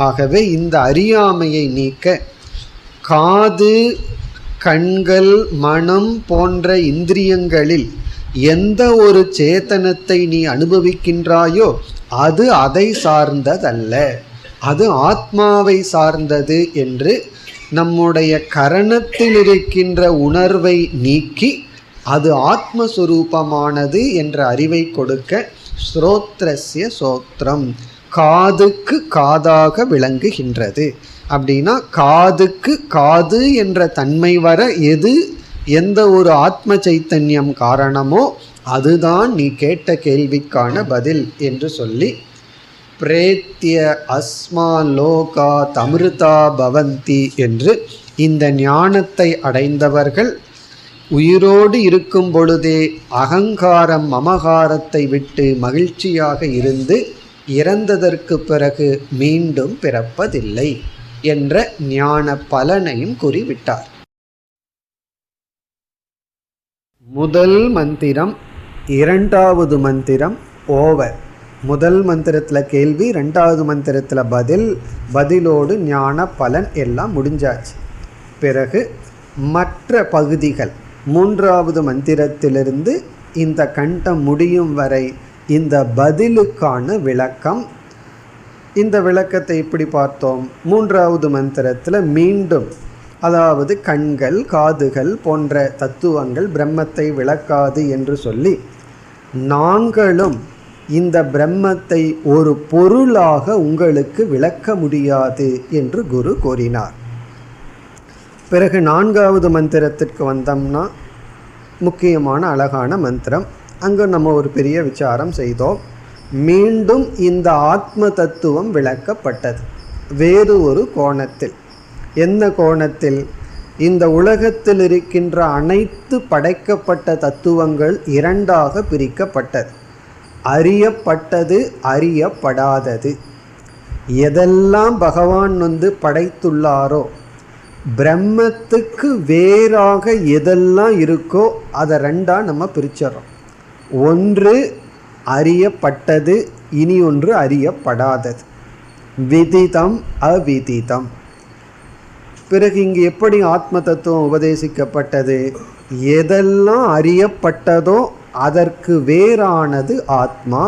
A: ஆகவே இந்த அறியாமையை நீக்க காது, கண்கள், மனம் போன்ற இந்திரியங்களில் எந்த ஒரு சேத்தனத்தை நீ அனுபவிக்கின்றாயோ அது அதை சார்ந்ததல்ல, அது ஆத்மாவை சார்ந்தது என்று நம்முடைய கரணத்தில் இருக்கின்ற உணர்வை நீக்கி அது ஆத்மஸ்வரூபமானது என்ற அறிவை கொடுக்க ஸ்ரோத்ரஸ்ய சோத்ரம், காதுக்கு காதாக விளங்குகின்றது. அப்படின்னா காதுக்கு காது என்ற தன்மை வர எந்த ஒரு ஆத்ம சைத்தன்யம் காரணமோ அதுதான் நீ கேட்ட கேள்விக்கான பதில் என்று சொல்லி, பிரேத்திய அஸ்மா லோகா தமிருதா பவந்தி என்று இந்த ஞானத்தை அடைந்தவர்கள் உயிரோடு இருக்கும் பொழுதே அகங்காரம் மமகாரத்தை விட்டு மகிழ்ச்சியாக இருந்து இறந்ததற்கு பிறகு மீண்டும் பிறப்பதில்லை என்ற ஞான பலனையும் கூறிவிட்டார். முதல் மந்திரம், இரண்டாவது மந்திரம் ஓவர். முதல் மந்திரத்தில் கேள்வி, ரெண்டாவது மந்திரத்தில் பதிலோடு ஞான பலன் எல்லாம் முடிஞ்சாச்சு. பிறகு மற்ற பகுதிகள் மூன்றாவது மந்திரத்திலிருந்து இந்த கண்டம் முடியும் வரை இந்த பதிலுக்கான விளக்கம் இந்த விளக்கத்தை இப்படி பார்த்தோம். மூன்றாவது மந்திரத்தில் மீண்டும், அதாவது கண்கள் காதுகள் போன்ற தத்துவங்கள் பிரம்மத்தை விளக்காது என்று சொல்லி, நாங்களும் இந்த பிரம்மத்தை ஒரு பொருளாக உங்களுக்கு விளக்க முடியாது என்று குரு கூறினார். பிறகு நான்காவது மந்திரத்திற்கு வந்தோம்னா முக்கியமான அழகான மந்திரம். அங்கு நம்ம ஒரு பெரிய விசாரம் செய்தோம். மீண்டும் இந்த ஆத்ம தத்துவம் விளக்கப்பட்டது வேறு ஒரு கோணத்தில். என்ன கோணத்தில்? இந்த உலகத்தில் இருக்கின்ற அனைத்து படைக்கப்பட்ட தத்துவங்கள் இரண்டாக பிரிக்கப்பட்டது. அறியப்பட்டது, அறியப்படாதது. எதெல்லாம் பகவான் படைத்துள்ளாரோ, பிரம்மத்துக்கு வேறாக எதெல்லாம் இருக்கோ அதை ரெண்டாக நம்ம பிரிச்சிடறோம். ஒன்று அறியப்பட்டது, இனி ஒன்று அறியப்படாதது. விதிதம் அவிதிதம். பிறகு இங்கு எப்படி ஆத்ம தத்துவம் உபதேசிக்கப்பட்டது? எதெல்லாம் அறியப்பட்டதோ அதற்கு வேறானது ஆத்மா.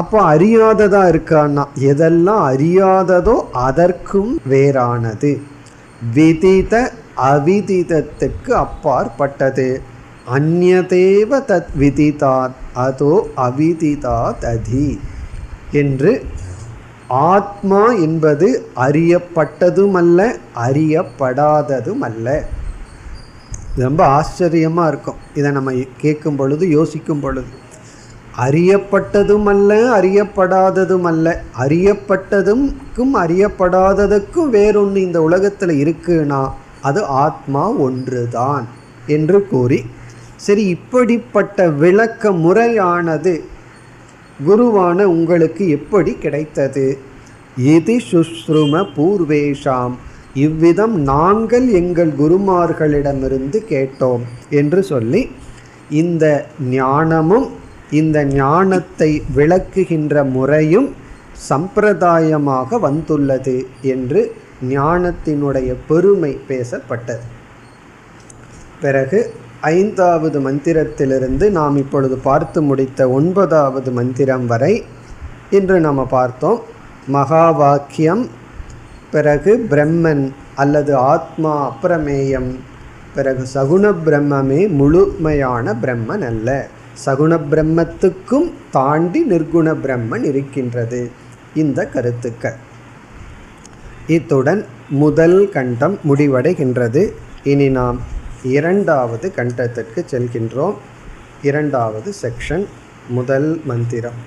A: அப்போ அறியாததா இருக்கான்னா, எதெல்லாம் அறியாததோ அதற்கும் வேறானது. விதித அவிதிதத்துக்கு அப்பாற்பட்டது. அந்யதேவ தத் விதிதாத் அதோ அவிதிதாத் அதி என்று ஆத்மா என்பது அறியப்பட்டதுமல்ல, அறியப்படாததுமல்ல. ரொம்ப ஆச்சரியமாக இருக்கும் இதை நம்ம கேட்கும் பொழுது, யோசிக்கும் பொழுது. அறியப்பட்டதும் அல்ல, அறியப்படாததும் அல்ல. அறியப்பட்டதுக்கும் அறியப்படாததுக்கும் வேறொன்று இந்த உலகத்தில் இருக்குன்னா அது ஆத்மா ஒன்றுதான் என்று கூறி, சரி, இப்படிப்பட்ட விளக்க முறையானது குருவான உங்களுக்கு எப்படி கிடைத்தது? இதி சுஸ்ரும பூர்வேஷாம், இவ்விதம் நாங்கள் எங்கள் குருமார்களிடமிருந்து கேட்டோம் என்று சொல்லி, இந்த ஞானமும் இந்த ஞானத்தை விளக்குகின்ற முறையும் சம்பிரதாயமாக வந்துள்ளது என்று ஞானத்தினுடைய பெருமை பேசப்பட்டது. பிறகு ஐந்தாவது மந்திரத்திலிருந்து நாம் இப்பொழுது பார்த்து முடித்த 9வது மந்திரம் வரை இன்று நாம் பார்த்தோம். மகா வாக்கியம், பிறகு பிரம்மன் அல்லது ஆத்மா அப்பிரமேயம், பிறகு சகுண பிரம்மே முழுமையான பிரம்மன் அல்ல, சகுண பிரம்மத்துக்கும் தாண்டி நிர்குண பிரம்மன் இருக்கின்றது. இந்த கருத்துக்கள் இத்துடன் முதல் கண்டம் முடிவடைகின்றது. இனி நாம் இரண்டாவது கண்டத்திற்கு செல்கின்றோம். இரண்டாவது செக்ஷன், முதல் மந்திரம்.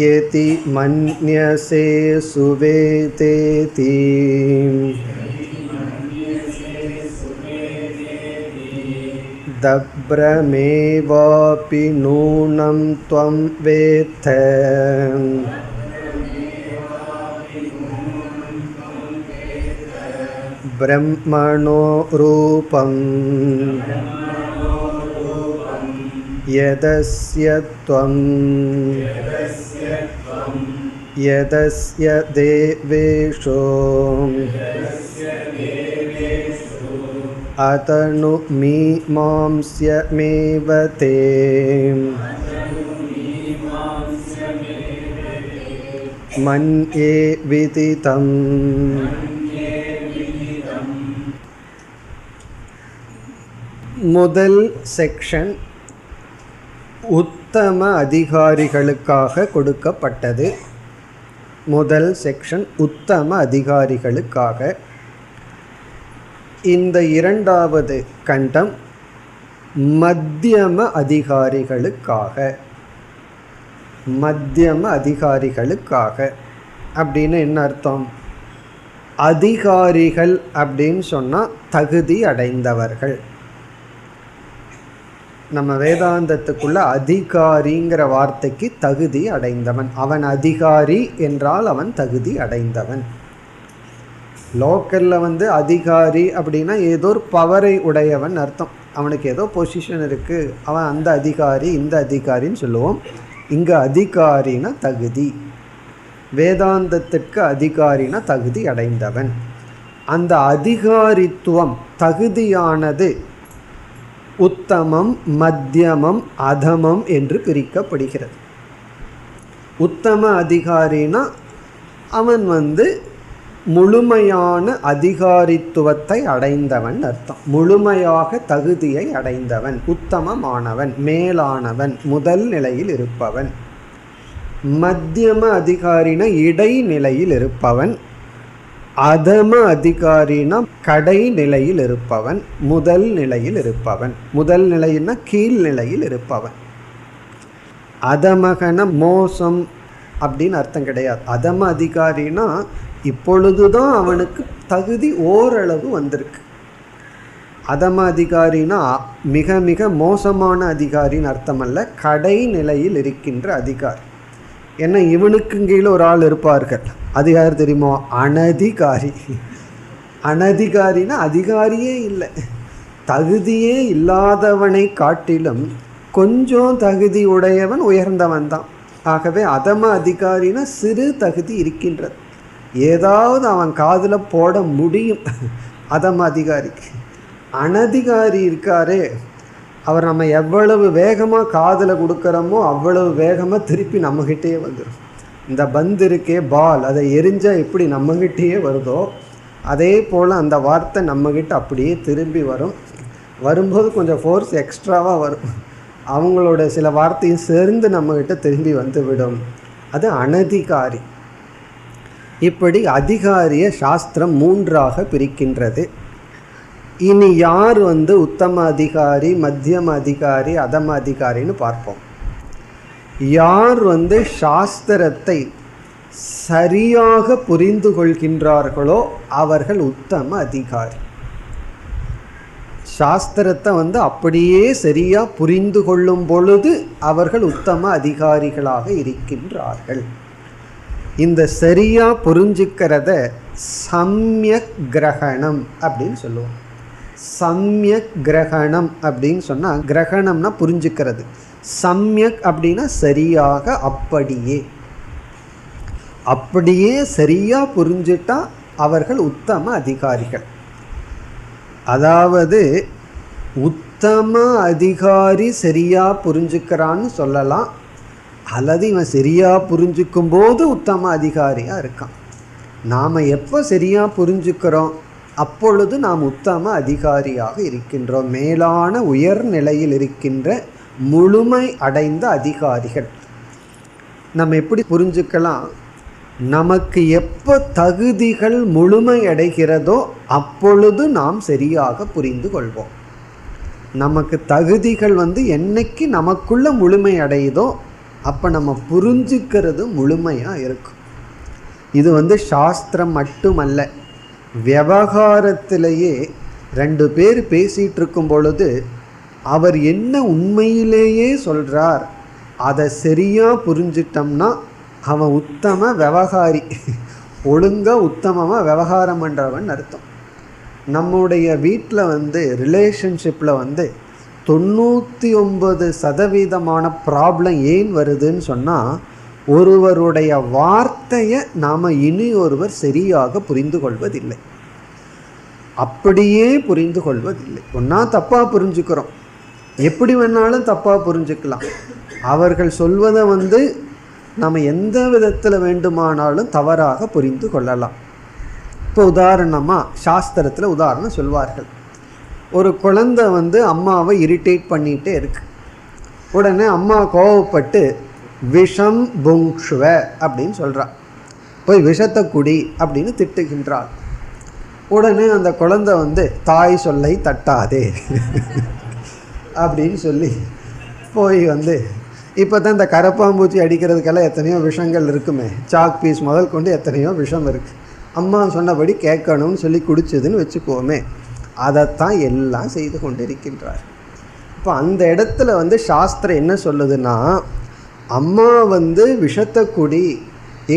A: ஏதி மன்யசே சுவேதேதி தப்ரமேவாபி நூனம் த்வம் வேத்த பிரம்மணோ ரூபம் யதஸ்ய த்வம் யதஸ்ய தேவேஷோ அதனு மீமாம்ஸ்யமேவ தே மன்யே விதிதம். முதல் செக்ஷன் உத்தம அதிகாரிகளுக்காக கொடுக்கப்பட்டது. முதல் செக்ஷன் உத்தம அதிகாரிகளுக்காக. இந்த இரண்டாவது கண்டம் மத்தியம அதிகாரிகளுக்காக. மத்தியம அதிகாரிகளுக்காக அப்படின்னு என்ன அர்த்தம்? அதிகாரிகள் அப்படின்னு சொன்னால் தகுதி அடைந்தவர்கள். நம்ம வேதாந்தத்துக்குள்ள அதிகாரிங்கிற வார்த்தைக்கு தகுதி அடைந்தவன். அவன் அதிகாரி என்றால் அவன் தகுதி அடைந்தவன். லோக்கலில் அதிகாரி அப்படின்னா ஏதோ ஒரு பவரை உடையவன் அர்த்தம். அவனுக்கு ஏதோ பொசிஷன் இருக்குது, அவன் அந்த அதிகாரி இந்த அதிகாரின்னு சொல்லுவோம். இங்கே அதிகாரினா தகுதி. வேதாந்தத்திற்கு அதிகாரினா தகுதி அடைந்தவன். அந்த அதிகாரித்துவம் தகுதியானது உத்தமம், மத்தியமம், அதமம் என்று பிரிக்கப்படுகிறது. உத்தம அதிகாரினா அவன் முழுமையான அதிகாரித்துவத்தை அடைந்தவன் அர்த்தம். முழுமையாக தகுதியை அடைந்தவன், உத்தமமானவன், மேலானவன், முதல் நிலையில் இருப்பவன். மத்தியம அதிகாரினா இடைநிலையில் இருப்பவன். அதம அதிகாரினா கடைநிலையில் இருப்பவன், முதல் நிலையில் இருப்பவன். முதல் நிலையினா கீழ்நிலையில் இருப்பவன். அதமகன மோசம் அப்படின்னு அர்த்தம் கிடையாது. அதம அதிகாரினா இப்பொழுதுதான் அவனுக்கு தகுதி ஓரளவு வந்திருக்கு. அதம அதிகாரினா மிக மிக மோசமான அதிகாரின்னு அர்த்தம் அல்ல, கடைநிலையில் இருக்கின்ற அதிகாரி. ஏன்னா இவனுக்கு கீழே ஒரு ஆள் இருப்பார்கள், அது யார் தெரியுமோ? அனதிகாரி. அனதிகாரினா அதிகாரியே இல்லை, தகுதியே இல்லாதவனை காட்டிலும் கொஞ்சம் தகுதி உடையவன் உயர்ந்தவன் தான். ஆகவே அதம அதிகாரினா சிறு தகுதி இருக்கின்றது, ஏதாவது அவன் காதில் போட முடியும் அதம அதிகாரிக்கு. அனதிகாரி இருக்காரே, அவர் நம்ம எவ்வளவு வேகமாக காதில் கொடுக்குறோமோ அவ்வளவு வேகமாக திருப்பி நம்மகிட்டே வந்துடும். இந்த பந்து இருக்கே, பால், அதை எரிஞ்சால் எப்படி நம்மகிட்டேயே வருதோ அதே போல் அந்த வார்த்தை நம்மகிட்ட அப்படியே திரும்பி வரும். வரும்போது கொஞ்சம் ஃபோர்ஸ் எக்ஸ்ட்ராவாக வரும், அவங்களோட சில வார்த்தையும் சேர்ந்து நம்மகிட்ட திரும்பி வந்து விடும். அது அனதிகாரி. இப்படி அதிகாரியை சாஸ்திரம் மூன்றாக பிரிக்கின்றது. இனி யார் உத்தம அதிகாரி, மத்தியம அதிகாரி, அதம அதிகாரின்னு பார்ப்போம். யார் சாஸ்திரத்தை சரியாக புரிந்து கொள்கின்றார்களோ அவர்கள் உத்தம அதிகாரி. சாஸ்திரத்தை அப்படியே சரியா புரிந்து கொள்ளும் பொழுது அவர்கள் உத்தம அதிகாரிகளாக இருக்கின்றார்கள். இந்த சரியா புரிஞ்சுக்கிறத சம்யக் கிரகணம் அப்படின்னு சொல்லுவோம். சம்யக் கிரகணம் அப்படின்னு சொன்னால், கிரகணம்னா புரிஞ்சுக்கிறது, சம்யக் அப்படின்னா சரியாக, அப்படியே அப்படியே சரியா புரிஞ்சிட்டா அவர்கள் உத்தம அதிகாரிகள். அதாவது உத்தம அதிகாரி சரியா புரிஞ்சுக்கிறான்னு சொல்லலாம், அல்லது இவன் சரியா புரிஞ்சுக்கும் போது உத்தம அதிகாரியா இருக்கான். நாம் எப்போ சரியா புரிஞ்சுக்கிறோம் அப்பொழுது நாம் உத்தம அதிகாரியாக இருக்கின்றோம், மேலான உயர்நிலையில் இருக்கின்ற முழுமை அடைந்த அதிகாரிகள். நம்ம எப்படி புரிஞ்சுக்கலாம்? நமக்கு எப்போ தகுதிகள் முழுமை அடைகிறதோ அப்பொழுது நாம் சரியாக புரிந்து கொள்வோம். நமக்கு தகுதிகள் என்னைக்கு நமக்குள்ள முழுமை அடையுதோ அப்போ நம்ம புரிஞ்சுக்கிறது முழுமையாக இருக்கும். இது சாஸ்திரம் மட்டுமல்ல, விவகாரத்திலேயே ரெண்டு பேர் பேசிகிட்டு இருக்கும் பொழுது அவர் என்ன உண்மையிலேயே சொல்கிறார் அதை சரியாக புரிஞ்சிட்டோம்னா அவன் உத்தம விவகாரி, ஒழுங்காக உத்தமமாக விவகாரம் பண்ணுறவன் அர்த்தம். நம்முடைய வீட்டில் ரிலேஷன்ஷிப்பில் 99% ப்ராப்ளம் ஏன் வருதுன்னு சொன்னால், ஒருவருடைய வார்த்தையை நாம் இனி ஒருவர் சரியாக புரிந்து கொள்வதில்லை, அப்படியே புரிந்து கொள்வதில்லை. ஒன்றா தப்பாக புரிஞ்சுக்கிறோம், எப்படி வேணாலும் தப்பாக புரிஞ்சுக்கலாம். அவர்கள் சொல்வதை நம்ம எந்த விதத்தில் வேண்டுமானாலும் தவறாக புரிந்து கொள்ளலாம். இப்போ உதாரணமாக சாஸ்திரத்தில் உதாரணம் சொல்வார்கள். ஒரு குழந்தை அம்மாவை இரிட்டேட் பண்ணிகிட்டே இருக்கு. உடனே அம்மா கோவப்பட்டு விஷம் புங்க்ஷ்வ அப்படின்னு சொல்கிறாள், போய் விஷத்தை குடி அப்படின்னு திட்டுகின்றாள். உடனே அந்த குழந்தை தாய் சொல்லை தட்டாதே அப்படின்னு சொல்லி போய் இப்போ தான் இந்த கரப்பாம்பூச்சி அடிக்கிறதுக்கெல்லாம் எத்தனையோ விஷங்கள் இருக்குமே, சாக் பீஸ் முதல் கொண்டு எத்தனையோ விஷம் இருக்குது. அம்மா சொன்னபடி கேட்கணும்னு சொல்லி குடிச்சதுன்னு வச்சுக்கோமே, அதைத்தான் எல்லாம் செய்து கொண்டு இருக்கின்றார். இப்போ அந்த இடத்துல சாஸ்திரம் என்ன சொல்லுதுன்னா, அம்மா விஷத்தை குடி,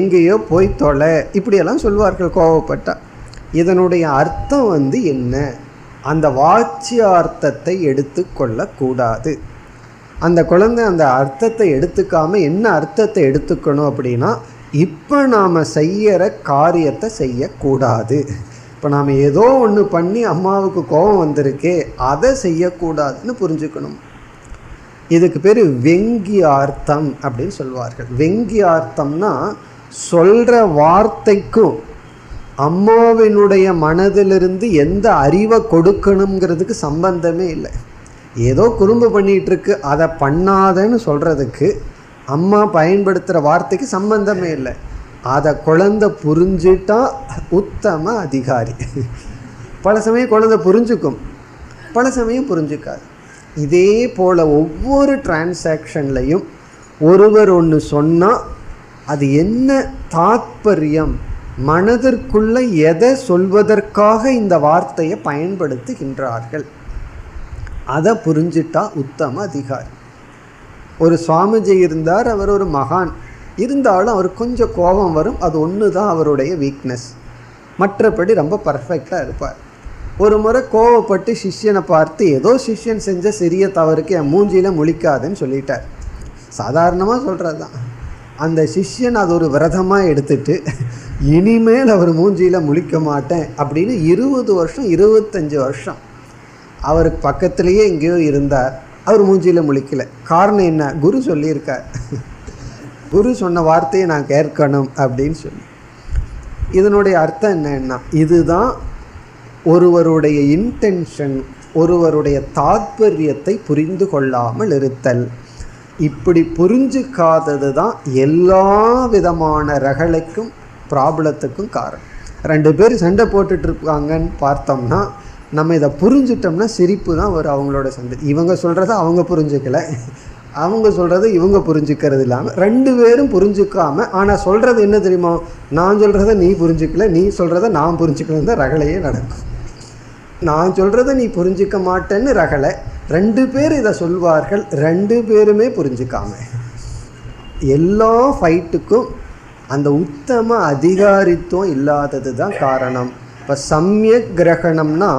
A: எங்கேயோ போய் தொலை, இப்படியெல்லாம் சொல்வார்கள் கோவப்பட்டா. இதனுடைய அர்த்தம் என்ன? அந்த வாச்சியார்த்தத்தை எடுத்து கொள்ளக்கூடாது. அந்த குழந்தை அந்த அர்த்தத்தை எடுத்துக்காமல் என்ன அர்த்தத்தை எடுத்துக்கணும் அப்படின்னா, இப்போ நாம் செய்கிற காரியத்தை செய்யக்கூடாது. இப்போ நாம் ஏதோ ஒன்று பண்ணி அம்மாவுக்கு கோபம் வந்திருக்கே அதை செய்யக்கூடாதுன்னு புரிஞ்சுக்கணும். இதுக்கு பேர் வெங்கியார்த்தம் அப்படின்னு சொல்வார்கள். வெங்கியார்த்தம்னா சொல்கிற வார்த்தைக்கும் அம்மாவினுடைய மனதிலிருந்து எந்த அறிவை கொடுக்கணுங்கிறதுக்கு சம்பந்தமே இல்லை. ஏதோ குறும்பு பண்ணிகிட்ருக்கு, அதை பண்ணாதன்னு சொல்கிறதுக்கு அம்மா பயன்படுத்துகிற வார்த்தைக்கு சம்பந்தமே இல்லை. அதை குழந்தை புரிஞ்சிட்டா உத்தம அதிகாரி. பல சமயம் குழந்தை புரிஞ்சுக்கும், பல சமயம் புரிஞ்சுக்காது. இதே போல் ஒவ்வொரு டிரான்சாக்ஷன்லையும் ஒருவர் ஒன்று சொன்னால் அது என்ன தாத்பரியம், மனதிற்குள்ள எதை சொல்வதற்காக இந்த வார்த்தையை பயன்படுத்துகின்றார்கள், அதை புரிஞ்சிட்டா உத்தம அதிகாரி. ஒரு சுவாமிஜி இருந்தார், அவர் ஒரு மகான். இருந்தாலும் அவர் கொஞ்சம் கோபம் வரும், அது ஒன்று தான் அவருடைய வீக்னஸ். மற்றபடி ரொம்ப பர்ஃபெக்டாக இருப்பார். ஒரு முறை கோவப்பட்டு சிஷ்யனை பார்த்து ஏதோ சிஷ்யன் செஞ்ச சிறிய தவறுக்கு என் மூஞ்சியில் முழிக்காதுன்னு சொல்லிட்டார். சாதாரணமாக சொல்கிறது தான். அந்த சிஷ்யன் அது ஒரு விரதமாக எடுத்துட்டு இனிமேல் அவர் மூஞ்சியில் முழிக்க மாட்டேன் அப்படின்னு 20 வருஷம் 25 வருஷம் அவருக்கு பக்கத்துலேயே எங்கேயோ இருந்தார். அவர் மூஞ்சியில் முழிக்கலை. காரணம் என்ன? குரு சொல்லியிருக்கார், குரு சொன்ன வார்த்தையை நான் கேட்கணும் அப்படின்னு சொல்லி. இதனுடைய அர்த்தம் என்னன்னா, இதுதான் ஒருவருடைய இன்டென்ஷன், ஒருவருடைய தாத்பரியத்தை புரிந்து கொள்ளாமல் இருத்தல். இப்படி புரிஞ்சுக்காதது தான் எல்லா விதமான ரகளைக்கும் ப்ராப்ளத்துக்கும் காரணம். 2 பேர் சண்டை போட்டுட்ருக்காங்கன்னு பார்த்தோம்னா நம்ம இதை புரிஞ்சிட்டோம்னா சிரிப்பு தான் வரும். அவங்களோட சண்டை, இவங்க சொல்கிறத அவங்க புரிஞ்சுக்கலை, அவங்க சொல்கிறத இவங்க புரிஞ்சுக்கிறது இல்லாமல் 2 பேரும் புரிஞ்சுக்காமல், ஆனால் சொல்கிறது என்ன தெரியுமா, நான் சொல்கிறத நீ புரிஞ்சுக்கல, நீ சொல்கிறத நான் புரிஞ்சுக்கலன்னு தான் ரகலையே நடக்கும். நான் சொல்கிறத நீ புரிஞ்சிக்க மாட்டேன்னு ரகலை. 2 பேர் இதை சொல்வார்கள், 2 பேருமே புரிஞ்சுக்காம. எல்லா ஃபைட்டுக்கும் அந்த உத்தம அதிகாரித்துவம் இல்லாதது தான் காரணம். இப்போ சமயக் கிரகணம்னா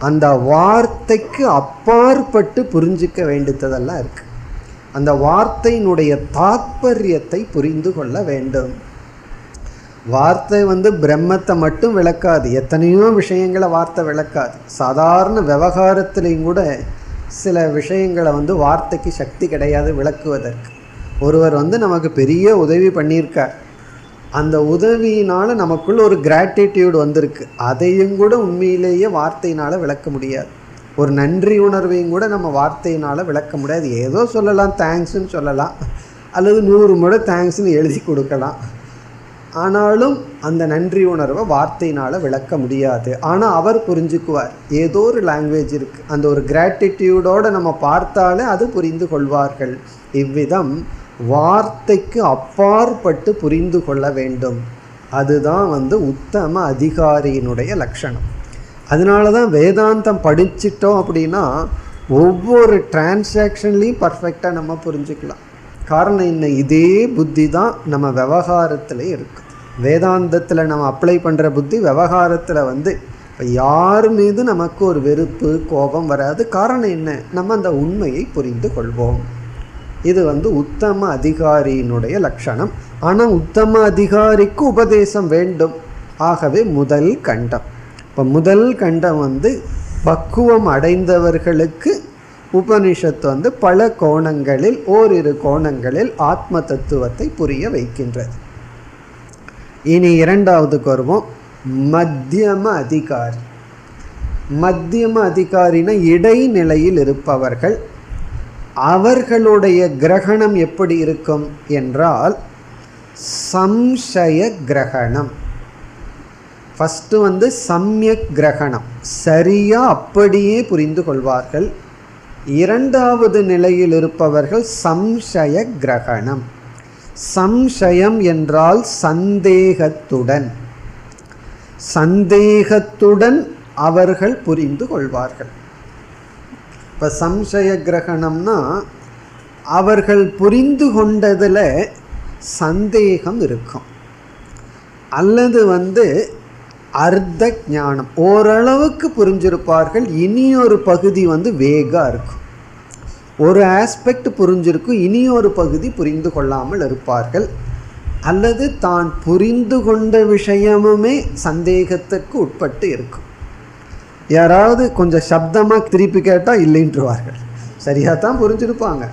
A: அந்த வார்த்தைக்கு அப்பாற்பட்டு புரிஞ்சிக்க வேண்டியதெல்லாம் இருக்குது. அந்த வார்த்தையினுடைய தாத்பரியத்தை புரிந்து கொள்ள வேண்டும். வார்த்தை பிரம்மத்தை மட்டும் விளக்காது, எத்தனையோ விஷயங்களை வார்த்தை விளக்காது. சாதாரண விவகாரத்துலேயும் கூட சில விஷயங்களை வார்த்தைக்கு சக்தி கிடையாது விளக்குவதற்கு. ஒருவர் நமக்கு பெரிய உதவி பண்ணியிருக்கார், அந்த உதவியினால் நமக்குள்ள ஒரு கிராட்டிடியூட் வந்திருக்கு, அதையும் கூட உண்மையிலேயே வார்த்தையினால் விளக்க முடியாது. ஒரு நன்றி உணர்வையும் கூட நம்ம வார்த்தையினால் விளக்க முடியாது. ஏதோ சொல்லலாம், தேங்க்ஸ்ன்னு சொல்லலாம், அல்லது 100 முறை தேங்க்ஸ்ன்னு எழுதி கொடுக்கலாம். ஆனாலும் அந்த நன்றி உணர்வை வார்த்தையினால் விளக்க முடியாது. ஆனால் அவர் புரிஞ்சுக்குவார், ஏதோ ஒரு லாங்குவேஜ் இருக்குது, அந்த ஒரு கிராட்டிடியூடோடு நம்ம பார்த்தாலே அது புரிந்து கொள்வார்கள். இவ்விதம் வார்த்தைக்கு அப்பாற்பட்டு புரிந்து கொள்ள வேண்டும். அதுதான் உத்தம அதிகாரியினுடைய லட்சணம். அதனால தான் வேதாந்தம் படிச்சிட்டோம் அப்படின்னா ஒவ்வொரு டிரான்சாக்ஷன்லேயும் பர்ஃபெக்டாக நம்ம புரிஞ்சுக்கலாம். காரணம் என்ன? இதே புத்தி தான் நம்ம விவகாரத்துலேயும் இருக்குது. வேதாந்தத்தில் நம்ம அப்ளை பண்ணுற புத்தி விவகாரத்தில் இப்போ யார் மீது நமக்கு ஒரு வெறுப்பு கோபம் வராது. காரணம் என்ன? நம்ம அந்த உண்மையை புரிந்து கொள்வோம். இது உத்தம அதிகாரியினுடைய லட்சணம். ஆனால் உத்தம அதிகாரிக்கு உபதேசம் வேண்டும். ஆகவே முதல் கண்டம், இப்போ முதல் கண்டம் பக்குவம் அடைந்தவர்களுக்கு உபனிஷத்து பல கோணங்களில், ஓரிரு கோணங்களில் ஆத்ம தத்துவத்தை புரிய வைக்கின்றது. இனி இரண்டாவதுக்கு வருவோம். மத்தியம அதிகாரி. மத்தியம அதிகாரினா இடைநிலையில் இருப்பவர்கள். அவர்களுடைய கிரகணம் எப்படி இருக்கும் என்றால் சம்சய கிரகணம். ஃபஸ்ட்டு சம்யக் கிரகணம், சரியாக அப்படியே புரிந்து கொள்வார்கள். இரண்டாவது நிலையில் இருப்பவர்கள் சம்சய கிரகணம். சம்சயம் என்றால் சந்தேகத்துடன், சந்தேகத்துடன் அவர்கள் புரிந்து கொள்வார்கள். இப்போ சம்சய கிரகணம்னா அவர்கள் புரிந்து கொண்டதில் சந்தேகம் இருக்கும், அல்லது அர்த்த ஞானம், ஓரளவுக்கு புரிஞ்சிருப்பார்கள், இனியொரு பகுதி வேகா இருக்கும். ஒரு ஆஸ்பெக்ட் புரிஞ்சிருக்கும், இனியொரு பகுதி புரிந்து கொள்ளாமல் இருப்பார்கள். அல்லது தான் புரிந்து கொண்ட விஷயமுமே சந்தேகத்திற்கு உட்பட்டு இருக்கும். யாராவது கொஞ்சம் சப்தமாக திருப்பி கேட்டால் இல்லைன்றுவார்கள். சரியாக தான் புரிஞ்சிருப்பாங்க,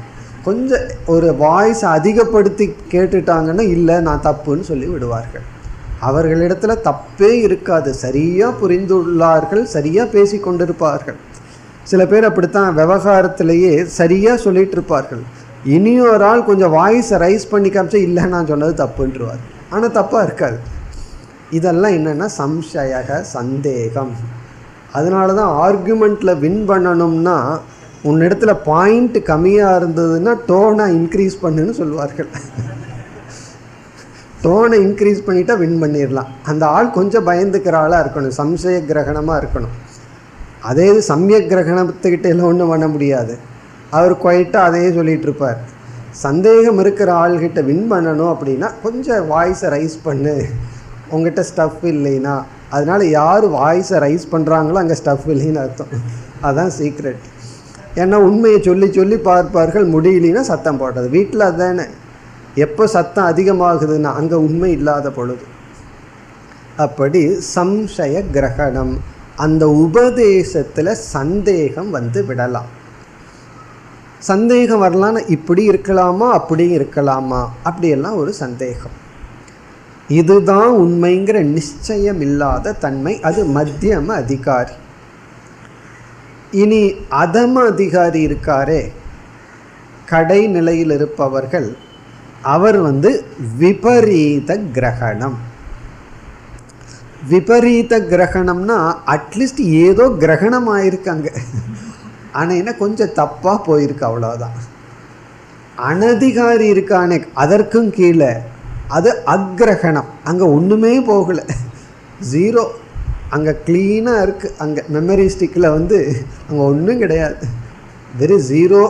A: கொஞ்சம் ஒரு வாய்ஸ் அதிகப்படுத்தி கேட்டுட்டாங்கன்னா இல்லை நான் தப்புன்னு சொல்லி விடுவார்கள். அவர்களிடத்தில் தப்பே இருக்காது, சரியாக புரிந்துள்ளார்கள், சரியாக பேசி கொண்டிருப்பார்கள். சில பேர் அப்படித்தான் விவகாரத்திலேயே சரியாக சொல்லிகிட்டு இருப்பார்கள். இனியொரு ஆள் கொஞ்சம் வாய்ஸை ரைஸ் பண்ணி காமிச்சா இல்லை நான் சொன்னது தப்புன்றுவார், ஆனால் தப்பாக இருக்காது. இதெல்லாம் என்னென்னா சம்சயக, சந்தேகம். அதனால தான் ஆர்குமெண்ட்டில் வின் பண்ணணும்னா உன்னிடத்துல பாயிண்ட் கம்மியாக இருந்ததுன்னா டோனை இன்க்ரீஸ் பண்ணுன்னு சொல்லுவார்கள். டோனை இன்க்ரீஸ் பண்ணிட்டா வின் பண்ணிடலாம். அந்த ஆள் கொஞ்சம் பயந்துக்கிற ஆளாக இருக்கணும், சம்சய கிரகணமாக இருக்கணும். அதே இது சமய கிரகணத்துக்கிட்ட எல்லாம் ஒன்றும் பண்ண முடியாது, அவர் குவைட்டாக அதையே சொல்லிகிட்டு இருப்பார். சந்தேகம் இருக்கிற ஆள்கிட்ட வின் பண்ணணும் அப்படின்னா கொஞ்சம் வாய்ஸை ரைஸ் பண்ணு, உங்கள்கிட்ட ஸ்டஃப் இல்லைன்னா. அதனால் யார் வாய்ஸை ரைஸ் பண்ணுறாங்களோ அங்கே ஸ்டஃப் இல்லைன்னு அர்த்தம். அதுதான் சீக்ரெட். ஏன்னா உண்மையை சொல்லி சொல்லி பார்ப்பார்கள், முடியலைன்னா சத்தம் போடுறது. வீட்டில் அதுதானே, எப்போ சத்தம் அதிகமாகுதுன்னா அங்கே உண்மை இல்லாத பொழுது. அப்படி சம்சய கிரகணம், அந்த உபதேசத்தில் சந்தேகம் வந்து விடலாம். சந்தேகம் வரலான்னு இப்படி இருக்கலாமா அப்படி இருக்கலாமா அப்படியெல்லாம் ஒரு சந்தேகம். இதுதான் உண்மைங்கிற நிச்சயம் இல்லாத தன்மை, அது மத்தியம அதிகாரி. இனி அதம அதிகாரி இருக்காரே, கடை நிலையில் இருப்பவர்கள், அவர் வந்து விபரீத கிரகணம். விபரீத கிரகணம்னா அட்லீஸ்ட் ஏதோ கிரகணம் ஆயிருக்காங்க, ஆனால் என்ன கொஞ்சம் தப்பாக போயிருக்கு, அவ்வளோதான். அனதிகாரி இருக்கானே அதற்கும் கீழே, அது அக்கிரகணம். அங்கே ஒன்றுமே போகலை, ஜீரோ. அங்கே க்ளீனாக இருக்குது. அங்கே மெமரி ஸ்டிக்கில் வந்து அங்கே ஒன்றும் கிடையாது, வெறும் ஜீரோ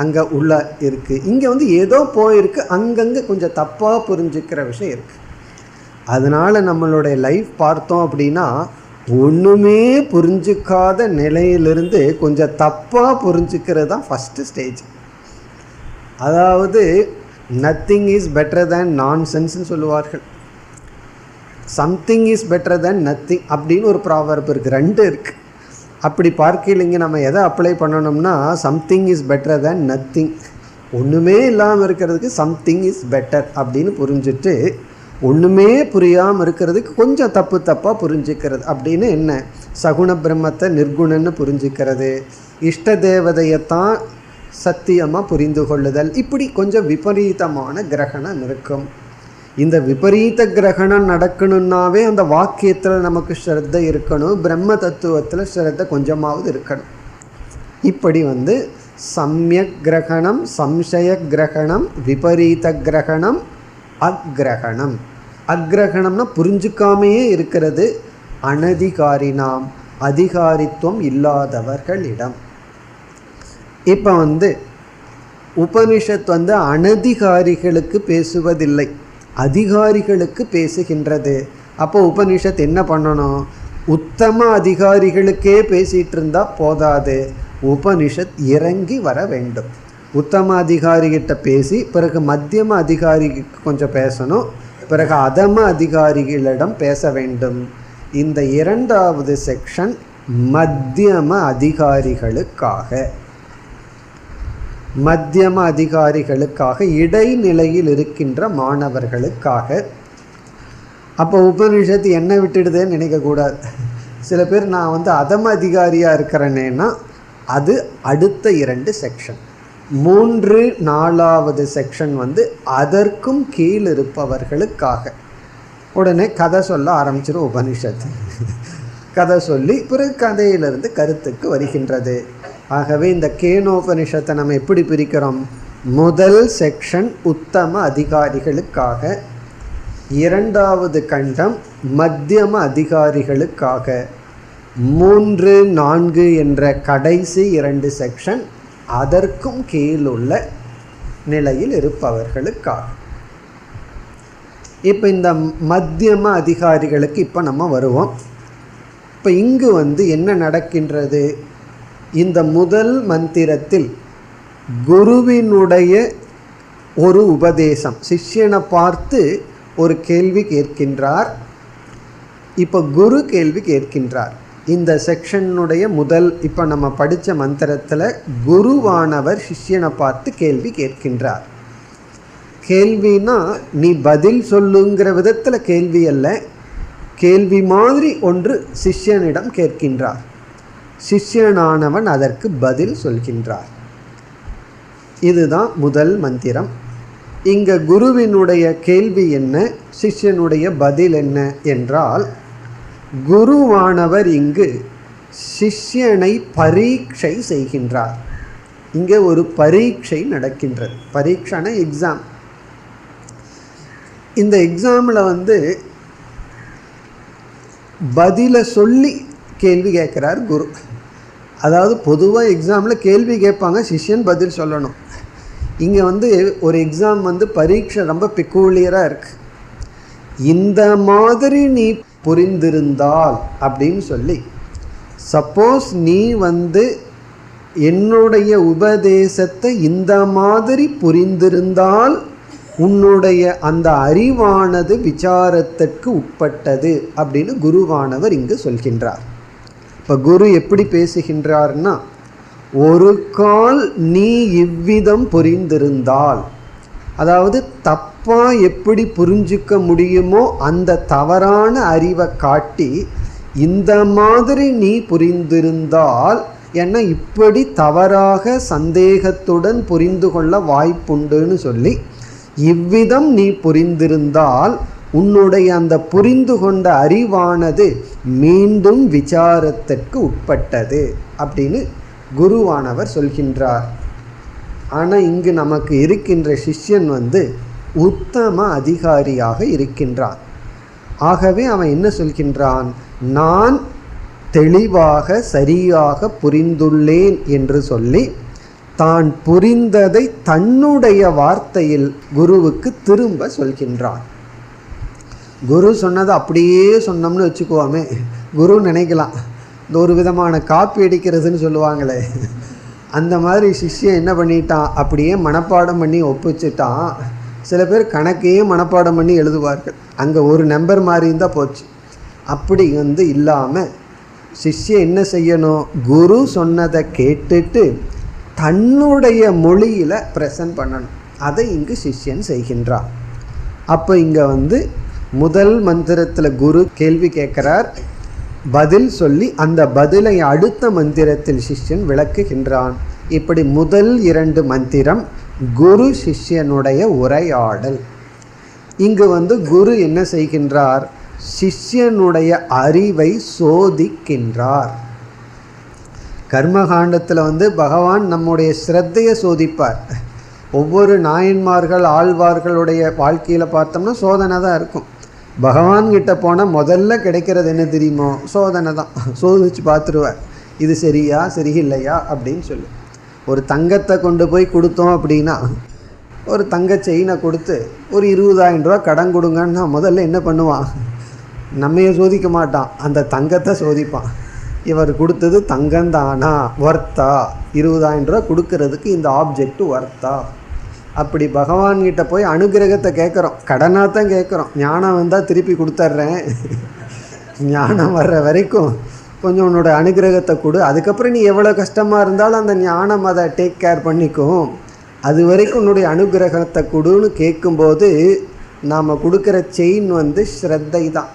A: அங்கே உள்ள இருக்குது. இங்கே வந்து ஏதோ போயிருக்கு, அங்கங்கே கொஞ்சம் தப்பாக புரிஞ்சுக்கிற விஷயம் இருக்குது. அதனால் நம்மளுடைய லைஃப் பார்த்தோம் அப்படின்னா ஒன்றுமே புரிஞ்சிக்காத நிலையிலிருந்து கொஞ்சம் தப்பாக புரிஞ்சுக்கிறது தான் ஃபஸ்ட்டு ஸ்டேஜ். அதாவது நத்திங் இஸ் பெட்டர் தேன் நான்சென்ஸ்ன்னு சொல்லுவார்கள். Something is better than nothing அப்படின்னு ஒரு ப்ராவர்ப் இருக்குது, ரெண்டு இருக்குது. அப்படி பார்க்கலைங்க நம்ம எதை அப்ளை பண்ணணும்னா something is better than nothing. ஒன்றுமே இல்லாமல் இருக்கிறதுக்கு சம்திங் இஸ் பெட்டர் அப்படின்னு புரிஞ்சுட்டு, ஒன்றுமே புரியாமல் இருக்கிறதுக்கு கொஞ்சம் தப்பாக புரிஞ்சுக்கிறது அப்படின்னு என்ன, சகுண பிரம்மத்தை நிர்குணன்னு புரிஞ்சுக்கிறது, இஷ்ட தேவதையைத்தான் சத்தியமாக புரிந்து கொள்ளுதல். இப்படி கொஞ்சம் விபரீதமான கிரகணம் இருக்கும். இந்த விபரீத கிரகணம் நடக்கணுன்னாவே அந்த வாக்கியத்தில் நமக்கு ஸ்ரத்தை இருக்கணும், பிரம்ம தத்துவத்தில் ஸ்ரத்தை கொஞ்சமாவது இருக்கணும். இப்படி வந்து சம்யக் கிரகணம், சம்சய கிரகணம், விபரீத கிரகணம், அக்ரகணம். அக்ரகணம்னா புரிஞ்சுக்காமையே இருக்கிறது, அனதிகாரினாம், அதிகாரித்துவம் இல்லாதவர்களிடம். இப்போ வந்து உபனிஷத் வந்து அனதிகாரிகளுக்கு பேசுவதில்லை, அதிகாரிகளுக்கு பேசுகின்றது. அப்போ உபனிஷத் என்ன பண்ணணும், உத்தம அதிகாரிகளுக்கே பேசிகிட்டு இருந்தால் போதாது, உபனிஷத் இறங்கி வர வேண்டும். உத்தம அதிகாரிகிட்ட பேசி பிறகு மத்தியம அதிகாரிக்கு கொஞ்சம் பேசணும், பிறகு அதம அதிகாரிகளிடம் பேச வேண்டும். இந்த இரண்டாவது செக்ஷன் மத்தியம அதிகாரிகளுக்காக, மத்தியம அதிகாரிகளுக்காக, இடைநிலையில் இருக்கின்ற மாணவர்களுக்காக. அப்போ உபனிஷத்து என்ன விட்டுடுதுன்னு நினைக்கக்கூடாது. சில பேர் நான் வந்து அதம அதிகாரியாக இருக்கிறேன்னா அது அடுத்த 2 செக்ஷன். 3, 4வது செக்ஷன் வந்து அதற்கும் கீழ் இருப்பவர்களுக்காக. உடனே கதை சொல்ல ஆரம்பிச்சிடும் உபனிஷத்து. கதை சொல்லி பிறகு கதையிலிருந்து கருத்துக்கு வருகின்றது. ஆகவே இந்த கேனோபனிஷத்தை நம்ம எப்படி பிரிக்கிறோம், முதல் செக்ஷன் உத்தம அதிகாரிகளுக்காக, 2வது கண்டம் மத்தியம அதிகாரிகளுக்காக, 3, 4 என்ற கடைசி 2 செக்ஷன் அதற்கும் கீழுள்ள நிலையில் இருப்பவர்களுக்காக. இப்போ இந்த மத்தியம அதிகாரிகளுக்கு இப்போ நம்ம வருவோம். இப்போ இங்கு வந்து என்ன நடக்கின்றது, இந்த முதல் மந்திரத்தில் குருவினுடைய ஒரு உபதேசம், சிஷ்யனை பார்த்து ஒரு கேள்வி கேட்கின்றார். இப்போ குரு கேள்வி கேட்கின்றார், இந்த செக்ஷனுடைய முதல் இப்போ நம்ம படித்த மந்திரத்தில் குருவானவர் சிஷ்யனை பார்த்து கேள்வி கேட்கின்றார். கேள்வினா நீ பதில் சொல்லுங்கிற விதத்தில் கேள்வி அல்ல, கேள்வி மாதிரி ஒன்று சிஷ்யனிடம் கேட்கின்றார். சிஷ்யனானவன் அதற்கு பதில் சொல்கின்றார். இதுதான் முதல் மந்திரம். இங்கே குருவினுடைய கேள்வி என்ன, சிஷ்யனுடைய பதில் என்ன என்றால், குருவானவர் இங்கு சிஷ்யனை பரீட்சை செய்கின்றார். இங்கே ஒரு பரீட்சை நடக்கின்றது. பரீட்சைனா எக்ஸாம். இந்த எக்ஸாமில் பதிலை சொல்லி கேள்வி கேட்குறார் குரு. அதாவது பொதுவாக எக்ஸாமில் கேள்வி கேட்பாங்க, சிஷ்யன் பதில் சொல்லணும். இங்கே ஒரு எக்ஸாம் பரீட்சை ரொம்ப பெக்கூலியராக இருக்குது. இந்த மாதிரி நீ புரிந்திருந்தால் அப்படின்னு சொல்லி, சப்போஸ் நீ என்னுடைய உபதேசத்தை இந்த மாதிரி புரிந்திருந்தால் உன்னுடைய அந்த அறிவானது விசாரத்திற்கு உட்பட்டது அப்படின்னு குருவானவர் இங்கு சொல்கின்றார். இப்போ குரு எப்படி பேசுகின்றார்னா, ஒரு கால் நீ இவ்விதம் புரிந்திருந்தால், அதாவது தப்பாக எப்படி புரிஞ்சிக்க முடியுமோ அந்த தவறான அறிவை காட்டி இந்த மாதிரி நீ புரிந்திருந்தால், ஏன்னா இப்படி தவறாக சந்தேகத்துடன் புரிந்து கொள்ள வாய்ப்புண்டுன்னு சொல்லி, இவ்விதம் நீ புரிந்திருந்தால் உன்னுடைய அந்த புரிந்து கொண்ட அறிவானது மீண்டும் விசாரத்திற்கு உட்பட்டது அப்படின்னு குருவானவர் சொல்கின்றார். ஆனால் இங்கு நமக்கு இருக்கின்ற சிஷ்யன் உத்தம அதிகாரியாக இருக்கின்றான். ஆகவே அவன் என்ன சொல்கின்றான், நான் தெளிவாக சரியாக புரிந்துள்ளேன் என்று சொல்லி தான் புரிந்ததை தன்னுடைய வார்த்தையில் குருவுக்கு திரும்ப சொல்கின்றான். குரு சொன்னதை அப்படியே சொன்னோம்னு வச்சுக்குவோமே, குரு நினைக்கலாம் இந்த ஒரு விதமான காப்பி அடிக்கிறதுன்னு சொல்லுவாங்களே, அந்த மாதிரி சிஷ்யன் என்ன பண்ணிட்டான், அப்படியே மனப்பாடம் பண்ணி ஒப்பிச்சிட்டான். சில பேர் கணக்கையே மனப்பாடம் பண்ணி எழுதுவார்கள், அங்கே ஒரு நம்பர் மாதிரி இருந்தால் போச்சு. அப்படி இல்லாமல் சிஷ்யன் என்ன செய்யணும், குரு சொன்னதை கேட்டுட்டு தன்னுடைய மொழியில் ப்ரெசன்ட் பண்ணணும். அதை இங்கு சிஷ்யன் செய்கின்றார். அப்போ இங்கே முதல் மந்திரத்தில் குரு கேள்வி கேட்குறார், பதில் சொல்லி அந்த பதிலை அடுத்த மந்திரத்தில் சிஷ்யன் விளக்குகின்றான். இப்படி முதல் 2 மந்திரம் குரு சிஷ்யனுடைய உரையாடல். இங்கு குரு என்ன செய்கின்றார், சிஷ்யனுடைய அறிவை சோதிக்கின்றார். கர்மகாண்டத்தில் பகவான் நம்முடைய ஸ்ரத்தையை சோதிப்பார். ஒவ்வொரு நாயன்மார்கள் ஆழ்வார்களுடைய வாழ்க்கையில் பார்த்தோம்னா சோதனை தான் இருக்கும். பகவான்கிட்ட போனால் முதல்ல கிடைக்கிறது என்ன தெரியுமோ, சோதனை தான். சோதிச்சு பார்த்துருவார், இது சரியா சரியில்லையா அப்படின்னு சொல்லி. ஒரு தங்கத்தை கொண்டு போய் கொடுத்தோம் அப்படின்னா, ஒரு தங்க செயினை கொடுத்து ஒரு 20,000 ரூபா கடன் கொடுங்கன்னா முதல்ல என்ன பண்ணுவான், நம்மைய சோதிக்க மாட்டான், அந்த தங்கத்தை சோதிப்பான். இவர் கொடுத்தது தங்கந்தானா, ஒர்த்தா, 20,000 ரூபா கொடுக்கறதுக்கு இந்த ஆப்ஜெக்ட் ஒர்த்தா. அப்படி பகவான்கிட்ட போய் அனுகிரகத்தை கேட்குறோம், கடனாக தான் கேட்குறோம். ஞானம் வந்தால் திருப்பி கொடுத்துட்றேன், ஞானம் வர்ற வரைக்கும் கொஞ்சம் உன்னோட அனுகிரகத்தை கொடு, அதுக்கப்புறம் நீ எவ்வளோ கஷ்டமாக இருந்தாலும் அந்த ஞானம் அதை டேக் கேர் பண்ணிக்கும், அது வரைக்கும் உன்னுடைய அனுகிரகத்தை கொடுன்னு கேட்கும்போது நாம் கொடுக்குற செயின் ஸ்ரத்தை தான்.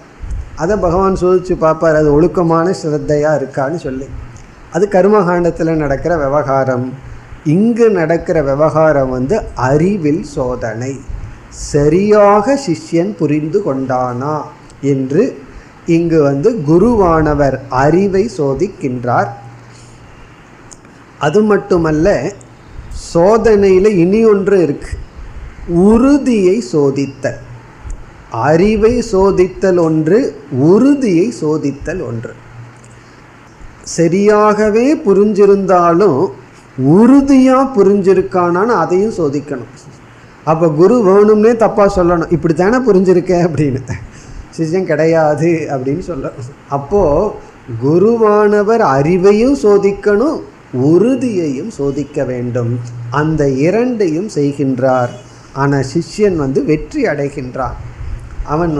A: அதை பகவான் சோதித்து பார்ப்பார், அது ஒழுக்கமான ஸ்ரத்தையாக இருக்கான்னு சொல்லி. அது கர்மகாண்டத்தில் நடக்கிற விவகாரம். இங்கு நடக்கிற விவகாரம் அறிவில் சோதனை. சரியாக சிஷ்யன் புரிந்து கொண்டானா என்று இங்கு குருவானவர் அறிவை சோதிக்கின்றார். அது மட்டுமல்ல, சோதனையில் இனி ஒன்று இருக்கு, உறுதியை சோதித்தல். அறிவை சோதித்தல் ஒன்று, உறுதியை சோதித்தல் ஒன்று. சரியாகவே புரிஞ்சிருந்தாலும் உறுதியாக புரிஞ்சிருக்கானான்னு அதையும் சோதிக்கணும். அப்போ குரு வேணும்னே தப்பாக சொல்லணும், இப்படி தானே புரிஞ்சிருக்க அப்படின்னு. சிஷ்யன் கிடையாது அப்படின்னு சொல்லணும். அப்போது குருவானவர் அறிவையும் சோதிக்கணும், உறுதியையும் சோதிக்க வேண்டும். அந்த இரண்டையும் செய்கின்றார். ஆனால் சிஷ்யன் வெற்றி அடைகின்றான். அவன்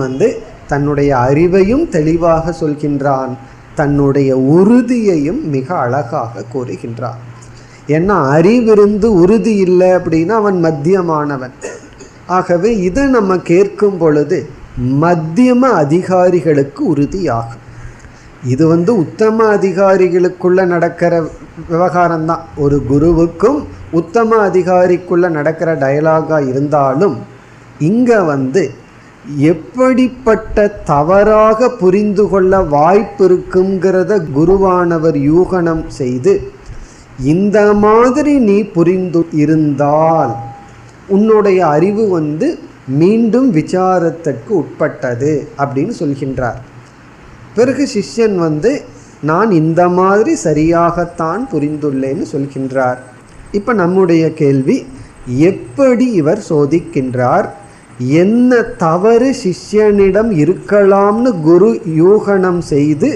A: தன்னுடைய அறிவையும் தெளிவாக சொல்கின்றான், தன்னுடைய உறுதியையும் மிக அழகாக கூறுகின்றார். ஏன்னா அறிவிருந்து உறுதி இல்லை அப்படின்னா அவன் மத்தியமானவன். ஆகவே இதை நம்ம கேட்கும் பொழுது மத்தியம அதிகாரிகளுக்கு உறுதியாகும். இது உத்தம அதிகாரிகளுக்குள்ள நடக்கிற விவகாரம்தான். ஒரு குருவுக்கும் உத்தம அதிகாரிக்குள்ள நடக்கிற டயலாகா இருந்தாலும் இங்க எப்படிப்பட்ட தவறாக புரிந்து கொள்ள வாய்ப்பு இருக்குங்கிறத குருவானவர் யூகனம் செய்து, இந்த மாதிரி நீ புரிந்து இருந்தால் உன்னுடைய அறிவு மீண்டும் விசாரத்திற்கு உட்பட்டது அப்படின்னு சொல்கின்றார். பிறகு சிஷ்யன் நான் இந்த மாதிரி சரியாகத்தான் புரிந்துள்ளேன்னு சொல்கின்றார். இப்போ நம்முடைய கேள்வி, எப்படி இவர் சோதிக்கின்றார்? என்ன தவறு சிஷ்யனிடம் இருக்கலாம்னு குரு யூகனம் செய்து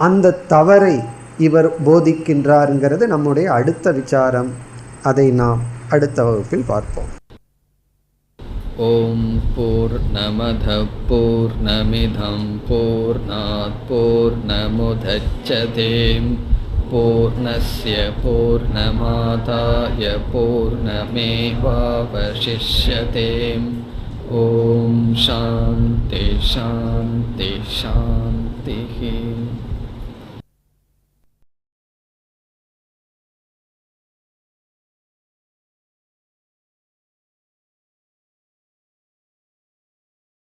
A: அந்த தவறை இவர் போதிக்கின்றார்ங்கிறது நம்முடைய அடுத்த விசாரம். அதை நாம் அடுத்த வகுப்பில் பார்ப்போம்.
B: ஓம் பூர்ணமத பூர்ணமிதம் பூர்ணாத் பூர்ணமுதச்யதே பூர்ணஸ்ய பூர்ணமாதாய பூர்ணமேவாவசிஷ்யதே. ஓம் சாந்தி சாந்தி சாந்தி.